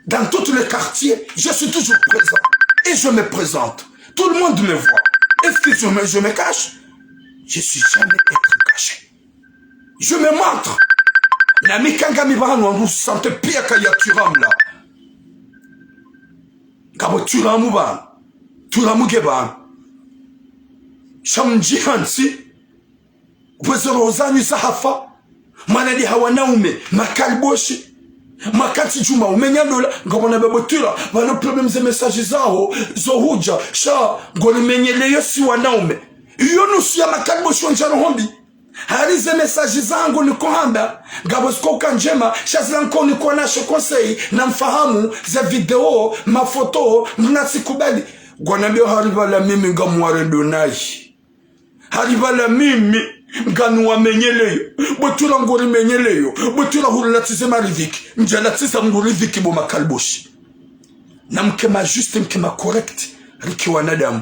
Dans tous les quartiers, je suis toujours présent. Et je me présente. Tout le monde me voit. Est-ce que je me cache? Je suis jamais être caché. Je me montre. Nami kanga mi bano on sente pire qu'il y a turam là. Gabo turamu ban. Turamu geban. Shamji hansi. Kwezero zani sahafa manadi hawanaume makalboshi makati juma umenya dola ngabona bebotira bano problem ze message zao zohuja sha ngone menyeleyo si wanaume iyo nusu ya makalboshi wanjano hombi harize message zangu ni kohamba ngabo sikoka njema shazlanko ni konashe conseil na mfahamu za video mafoto mnasikubali ngone mbio haribala mimi ngamware donai haribala mimi nganu wamenyeleyo botula ngori menyeleyo botula hulatize mariviki njalatisa nguriviki bo makalboshi na mkema juste mkema correct riki wanadamu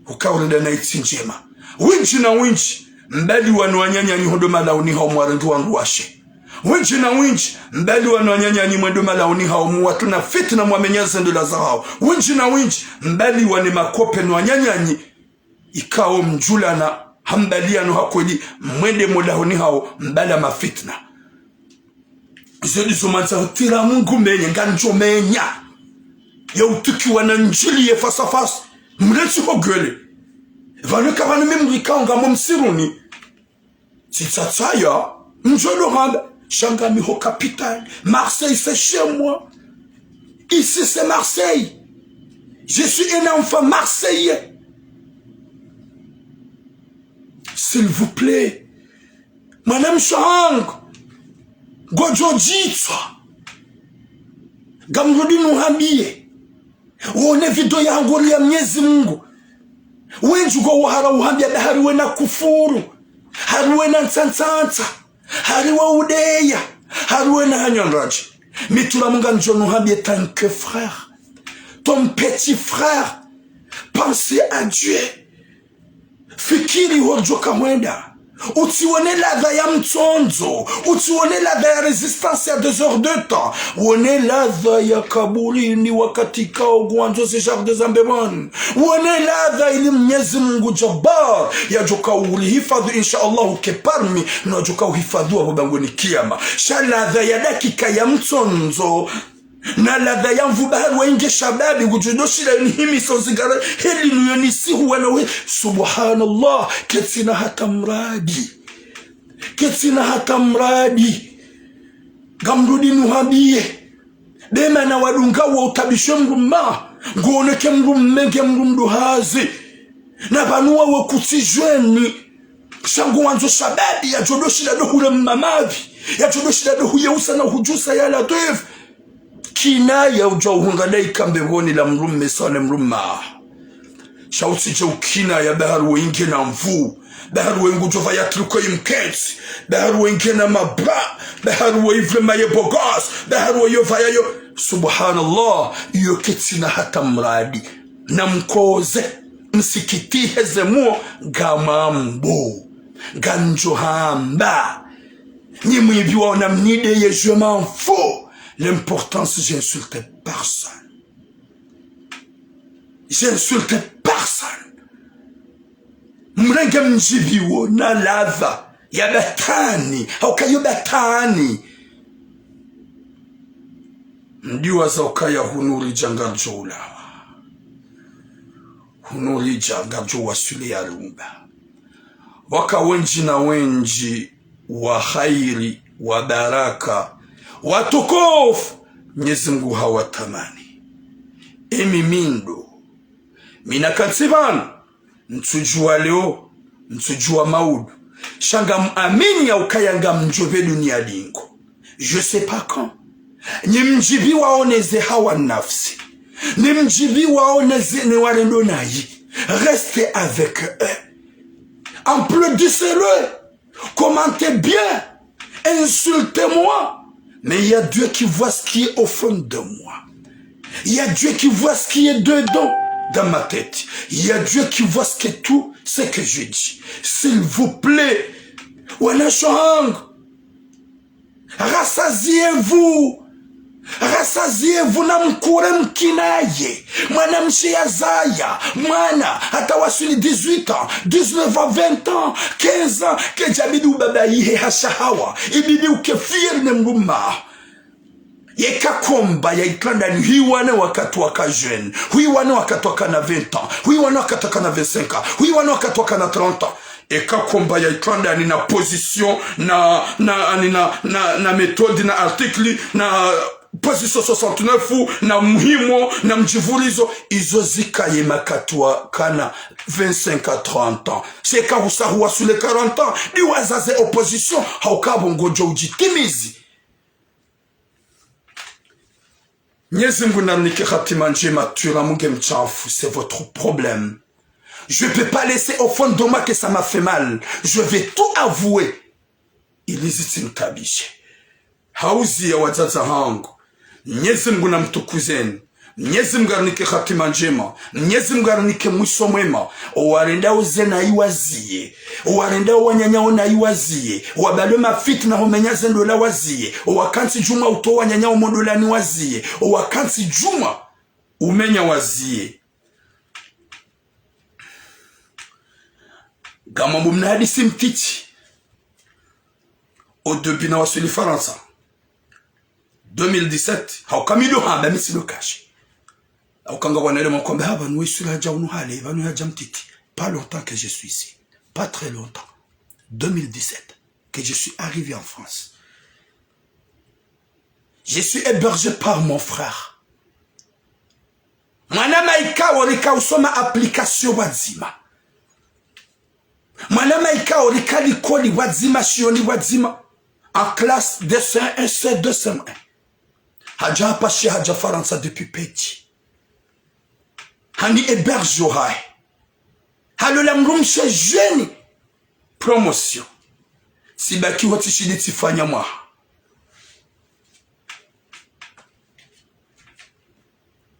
ukawrenda na itsinjema winji na winji mbali wanwanyanya nyihodo malauni hao mwarandu wangu washe winji na winji mbali wanwanyanya nyihodo malauni hao muwatuna fitna mwamenyaza ndola zao winji na winji mbali wane makope nwanyanyanyi ikao mjula na hambalia no hakweli mwende modahoni hao mbala mafitna zedi somanza tira mungu menye nganjo menya ya utuki wana njili ye face à face mletu hogele vanu kabana memrika nga momsiruni tsatsaya njolo hamba shanga mi ho capitale Marseille c'est chez moi ici c'est Marseille je suis un enfant marseillais. S'il vous plaît, Madame Chang, Gojo Jitsa, Gamrodi Nuhamie, Wone video ya ngoli ya Mwenyezi Mungu, wenju go wahara uhambia da hariwe na kufuru, hariwe na ntsantsantsa, hariwe udeya, hariwe na hanyonraji. Mitura munga njono hambia tant que frère, ton petit frère, pensez à Dieu. Fikiri hojoka mwenda Usione ladha ya mtonzo, usione ladha ya resistance ya 2 heures de temps, uone ladha ya kaburini wakati kao gwanzo se Jacques de Zambemani, uone ladha ili Mwenyezi Mungu Jabbar ya joka ulihifadhi insha Allah ukeparmi na joka uhifadhiwa mbanguni kiyama. Sha ladha ya dakika ya mtonzo na ladha ya mvubahari wenge shababi gujudoshira himi sonzigara heli nuyonisi huwanawe subhanallah ketsina hata mradi gamrudi nuhabie dema na wadunga wa utabishe mrumma nguoneke mrummenge mrumduhazi na banuwa wa kutijweni shangu wanzo shababi ya jodoshira dohule mmamavi ya jodoshira dohuye usa na hujusa ya latif kinaya ujauhungadai kambegoni la mrumme sane mrumma shauti jaukina ya baharu wengi na mvu baharu wengu jova ya truko imkets baharu wengi na mabra baharu wengi maye bogas baharu wengi yo subhanallah iyo ketsina hata mradi na mkoze msikiti hezemuo gamambo ganjohamba nyimwibi waona mnide ye je m'en fous. L'importance, j'insulte personne. J'insulte personne. Mrenga mjibiwo na lava ya batani. Haukayo batani. Ndiwa za ukaya hunuri jangarjo ulawa. Hunuri jangarjo wasule ya lumba. Waka wenji na wenji wa khairi wa baraka watukufu Mwenyezi Mungu hawatamani. Emi mindo minakatsibana mtujua leo mtujua maudu shanga muamini ya ukayanga mjobe dunia dingo. Je sais pas quand ni mjibi waoneze hawa nafsi, ni mjibi waoneze ni warendo nayi. Restez avec eux, applaudissez-le, commentez bien, insultez-moi. Mais il y a Dieu qui voit ce qui est au fond de moi. Il y a Dieu qui voit ce qui est dedans dans ma tête. Il y a Dieu qui voit ce qui est tout ce que je dis. S'il vous plaît, wanashang, rassasiez-vous. Rassasiez-vous na mkure mkinaye. Mwana mshia zaya. Mwana hata wasuli 18 ans, 19 ans, 20 ans, 15 ans. Kejabidi ubaba ihe hashahawa. Ibidi ukefiri ne mruma. Yeka komba ya iklanda ni hiwane wakati waka jeune. Hiwane wakati waka na 20 ans. Hiwane wakati waka na 25 ans. Hiwane wakati waka na 30 ans. Eka komba ya iklanda ni na position, na méthode, na article, na position 69 na muhimo na mjivulizo izo zikaye makatwa kana 25 à 30 ans. C'est quand vous huwa sous les 40 ans di wazaze opposition haukabo ngojo ujitimizi. Mwenyezi Mungu namnike khatima njema tura munge mchafu, c'est votre problème. Je ne peux pas laisser au fond de moi que ça m'a fait mal. Je vais tout avouer. Iliziti mtabishe. Hauzi ya wazaza hangu. Mwenyezi Mungu namtukuzeni. Mwenyezi Mungu anike khatima njema. Mwenyezi Mungu anike mwisho mwema. Owarenda uze na iwaziye. Owarenda wanyanyao na iwaziye. Owabale mafiti na homenyaze ndola waziye. Owakansi juma utowa nyanyao modola ni waziye. Owakansi juma umenya waziye. Gamambu mnahadisi mtiti. Au début na wasuli Faransa 2017 haukamido hamba misi lokashi haukanga wanele mwakombe haba nuwe sula haja unuhale vanu haja mtiti. Pas longtemps que je suis ici, pas très longtemps, 2017 que je suis arrivé en France. Je suis hébergé par mon frère. Mwana maika orika usoma application wazima. Mwana maika orika likoli wazima shioni wazima. En classe de C1, C2, C1. Hadja Apache, Hadja Faransa depuis petit. Hani héberge orai. Halola mrumshe jeune. Promotion. Si baki wati shidi tifanya mwa.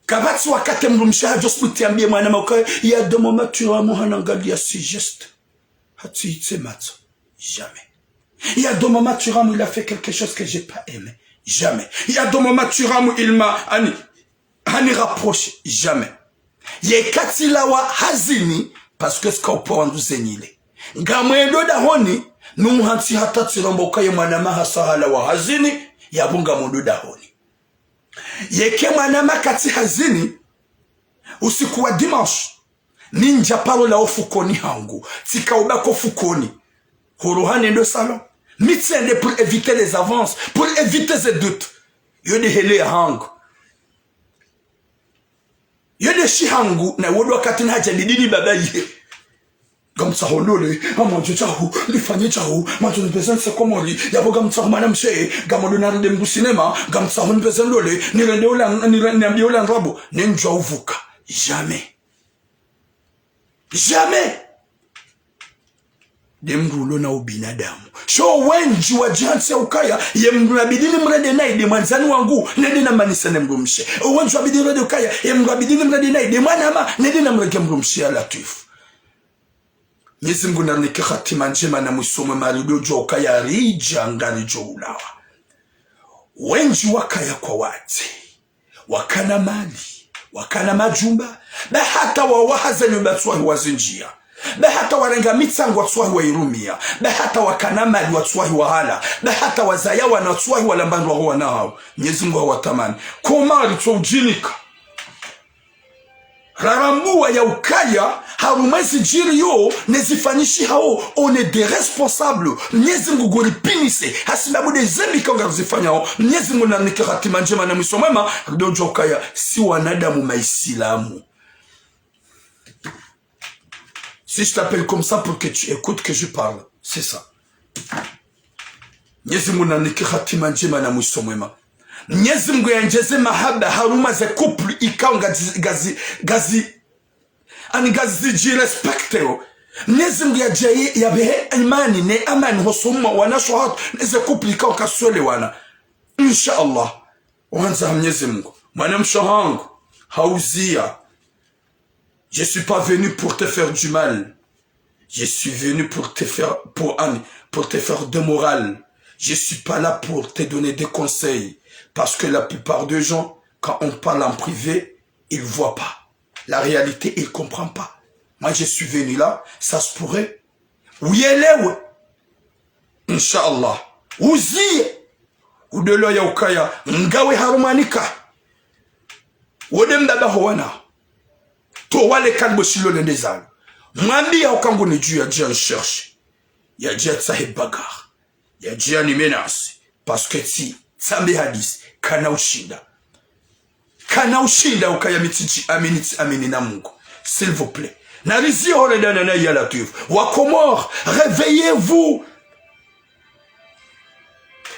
Kabati wakate mrumshe hadjo sputi ambie mwana mawaka. Ya domo matura muhanangalia si geste. Hati itse mato. Jamais. Il y a deux moments Turam où il a fait quelque chose que j'ai pas aimé. Jamais. Il y a deux moments Turam où il m'a rapproché. Jamais. Il y a katilawa hazini parce que ce qu'on peut en zenile. Ngamwendo da honi numuhansi hata tiromboka ye mwanama hasahala wa hazini ya bunga mundu da honi. Yeke mwanama kati hazini usiku wa dimanche ninja palo la ofukoni hangu tika ubako fukoni horohane ndo salon mitiende pour éviter les avances, pour éviter ces doutes. Yode hele hangu yode shi hangu na wodo wakati na haja nidini baba ye gamsa holole amanjo chahu lifanye chahu manjo nipesen se komori yabo gamsa humana mshe gamodo na rende mbu cinema gamsa honi pesen lole nirende ola nrabo nenjwa uvuka. Jamais. Jamais. Demrulo na ubinadamu. Sho wenji wa jihansi ya ukaya ye mrabidini mrede na ide mwanzani wangu nede na manisa ne mrumshe. Wenji wa bidini mrede ukaya ye mrabidini mrede na ide mwanama nede na mrege mrumshe ya latifu. Nyezi mgu na nike khatima njema na mwisome marido jo ukaya rija ngani jo ulawa. Wenji wakaya kwa wate. Wakana mali. Wakana majumba. Na hata wawahaza nyumba suwahi wazinjia. Na hata warenga mitsangu watsuwahi wa irumia. Na hata wakana mali watsuwahi wa hala. Na hata wazayawa na watsuwahi walambandu wa huwa na hao. Nyezi mgu hawatamani. Komari tuwa ujinika. Rarambuwa ya ukaya harumezi jiri yo nezifanishi hao one de responsable Mwenyezi Mungu goripinise hasibabu de zembi kanga zifanya hao Mwenyezi Mungu na nikiratima njema na misomema dojo ukaya si wanadamu maisilamu. Si je t'appelle comme ça pour que tu écoutes que je parle, c'est ça. Mwenyezi Mungu na nikiratima njema na misomema Mwenyezi Mungu yanjeze mahaba haruma ze couple ikao gazi jirespecteo. Mwenyezi Mungu ya behe imani ne amani hosuma wana shohat ze couple ikao kaswele wana. Insha Allah. Wanza Mwenyezi Mungu. Mwana mshahangu hauzia. Je suis pas venu pour te faire du mal. Je suis venu pour te faire de morale. Je suis pas là pour te donner des conseils. Parce que la plupart des gens, quand on parle en privé, ils ne voient pas. La réalité, ils ne comprennent pas. Moi, je suis venu là, ça se pourrait. Oui, elle est, oui. Inch'Allah. Ouzi. Ou de l'oya ukaya. Ngawe harumanika. Wodem dada howana. To wale kalbo shilo lendezalo. Mwambi ya ukangu ni juu ya jia cherche. Ya jia sahib bagar. Ya jia ni menace. Parce que si, sambi hadis. Kana ushinda ukaya mitiji amini na Mungu. S'il vous plaît. Narizi hore dana na yalatif. Wakomor, réveillez-vous.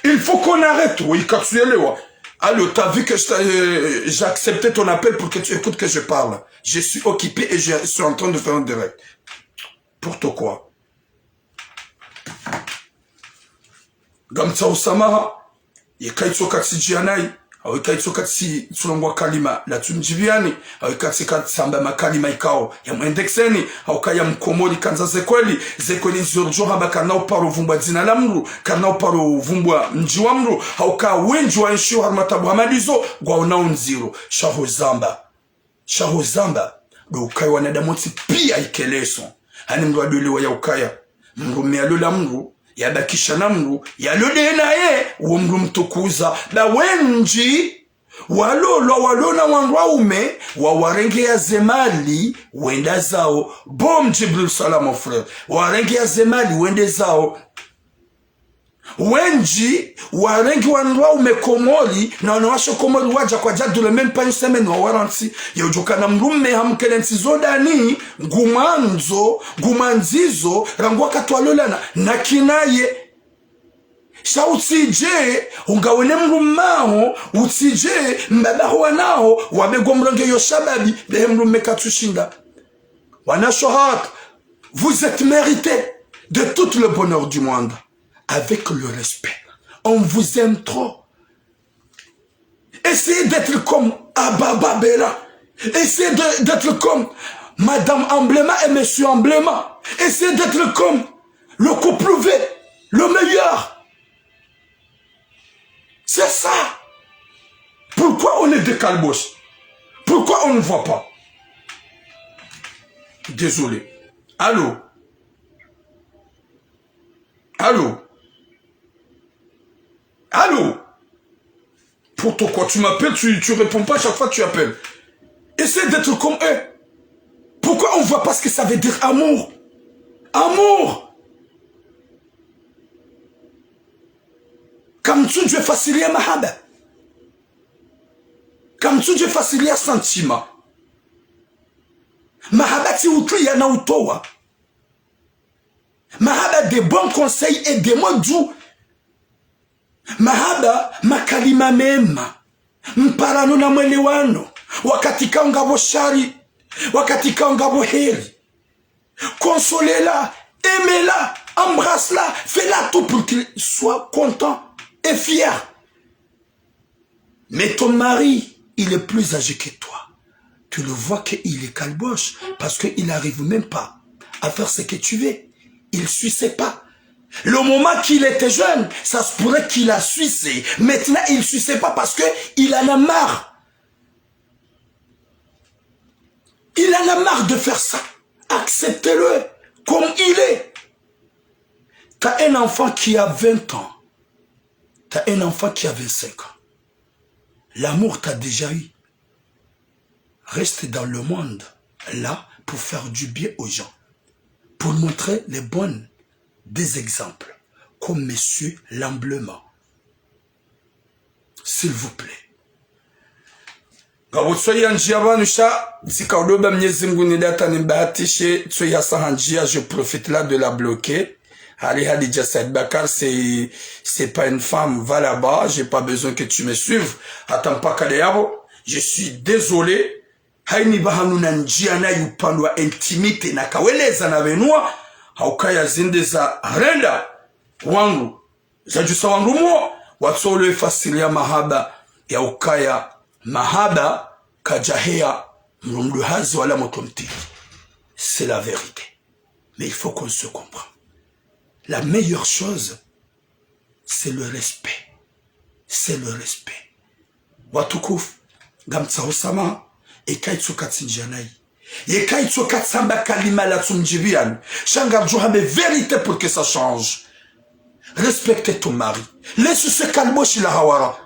Il faut qu'on arrête. Oui, kapsuelewa. Alors, t'as vu que j'ai accepté ton appel pour que tu écoutes que je parle. Je suis occupé et je suis en train de faire un direct. Pour toi quoi? Gamsa Osamaha. Yekaitso katsi jianai, awekaitso katsi tsulongwa kalima la tunjiviani, awekatsi katsi samba makalima ikao ya mwendexeni, awakaya mkomori kanza zekweli zorjoha bakana uparo vumbwa zina la mru, kana uparo vumbwa mji wa mru, awaka wenji wa nshi wa harmatabu hamadizo, gwa unaunziro, shaho zamba, do ukaya wanadamonsi pia ikeleso, hani mru adulewa ya ukaya, mru mealola mru, yabakisha na mru yalode naye uwo mru mtukuza na wenji walona wanwaume wawarenge ya zemali wenda zao bom Jibril salam frère warenge ya zemali wende zao wenji warengi wanwaume komori na wanawasho komori waja kwa jadule même pas une semaine wa waransi yojokana mrume hamkelensi zodani gumanzizo rangwa katwalolana na kinaye sha utije ungawene mrumaho utije mbabaho wanao wabegwa mrange yo shababi behe mrume katushinda wanashohat vous êtes mérité de tout le bonheur du monde. Avec le respect. On vous aime trop. Essayez d'être comme Ababa Bella. Essayez d'être comme Madame Emblema et Monsieur Emblema. Essayez d'être comme le couple V, le meilleur. C'est ça. Pourquoi on est des calbos? Pourquoi on ne voit pas? Désolé. Allô? Allô? Allô? Pourquoi tu m'appelles, tu réponds pas chaque fois que tu appelles. Essaie d'être comme eux. Pourquoi on ne voit pas ce que ça veut dire amour? Amour! Comme tu veux faciliter mahaba. Comme tu veux faciliter sentiment. Mahaba ti utli ya na utowa. Mahaba des bons conseils et des mots doux. Mahaba makalima mema. Mparano na mwelewano. Wakati kaungabo shari. Wakati kaungabo heri. Consolez-la, aimez-la, embrasse-la, fais-la tout pour qu'il soit content et fier. Mais ton mari, il est plus âgé que toi. Tu le vois qu'il est calboche parce qu'il n'arrive même pas à faire ce que tu veux. Il ne suissait pas. Le moment qu'il était jeune, ça se pourrait qu'il a suissé. Maintenant, il ne suissait pas parce qu'il en a marre. Il en a marre de faire ça. Acceptez-le comme il est. Tu as un enfant qui a 20 ans. Tu as un enfant qui a 25 ans. L'amour t'a déjà eu. Reste dans le monde, là, pour faire du bien aux gens. Pour montrer les bonnes des exemples. Comme Monsieur l'emblement. S'il vous plaît. Je profite là de la bloquer. Ali Hadija Said Bakar, c'est pas une femme, va là-bas, j'ai pas besoin que tu me suives. Attends pas Kadeyabo, je suis désolé. Haini bahanuna njiana yupandwa intimite na kaweleza na venua, haukaya zinde za renda wangu, za jusa wangu mo, watsolo fasilia mahaba ya ukaya mahaba kajahea mrumduhazi wala motomti. C'est la vérité. Mais il faut qu'on se comprenne. La meilleure chose, c'est le respect. C'est le respect. Watukuf, gamtsa osama, ekaitsu katsinjanai. Ekaitsu katsamba kalima la tsumjibian. Shangarjouha, mais vérité pour que ça change. Respectez ton mari. Laisse ce calmo chez la hawara.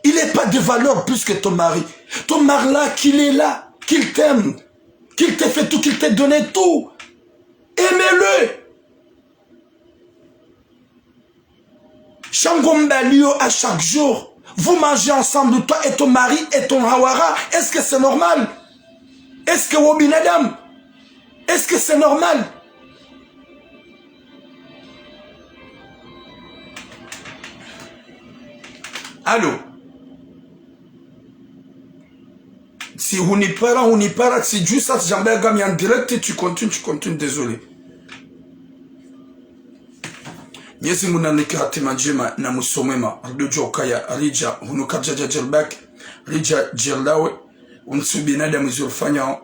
Il n'est pas de valeur plus que ton mari. Ton mari là, qu'il est là, qu'il t'aime, qu'il t'ait fait tout, qu'il t'ait donné tout. Aimez-le. Shangombalio à chaque jour. Vous mangez ensemble, toi et ton mari et ton hawara. Est-ce que c'est normal? Est-ce que Wobinadam? Est-ce que c'est normal? Allô? Si on n'y para, si juste ça, j'en ai en direct, tu continues, désolé. Nyezi muna nikihati manjema na musomema Ardojo kaya Rija hunukajaja jelbak Rija jelawe unsubinada mzulfanya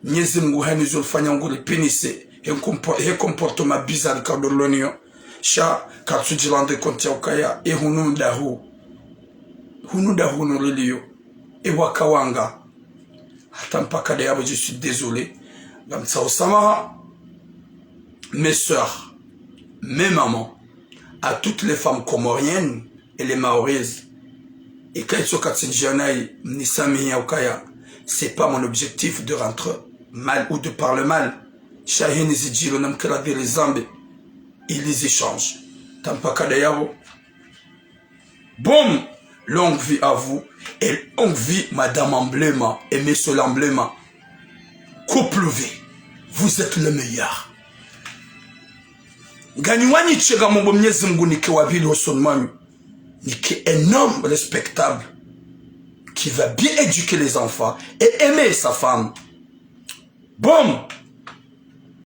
Nyezi mguhani zulfanya nguli penise he comportement bizarre kadolonio sha katsujilande konti ukaya e hunundahu nolilio e wakawanga hata mpaka de yabo. Je suis désolé gamsa osama. Mes sœurs, mes mamans, à toutes les femmes comoriennes et les maorises. Et quand c'est pas mon objectif de rentrer mal ou de parler mal. Ils les échangent. Boum! Longue vie à vous et longue vie Madame Emblema et Monsieur l'Emblema. Couple V, vous êtes le meilleur. Ganyuani tchega mombo Mwenyezi Mungu nike wabili osonmanu. Nike un homme respectable qui va bien éduquer les enfants et aimer sa femme. Bon,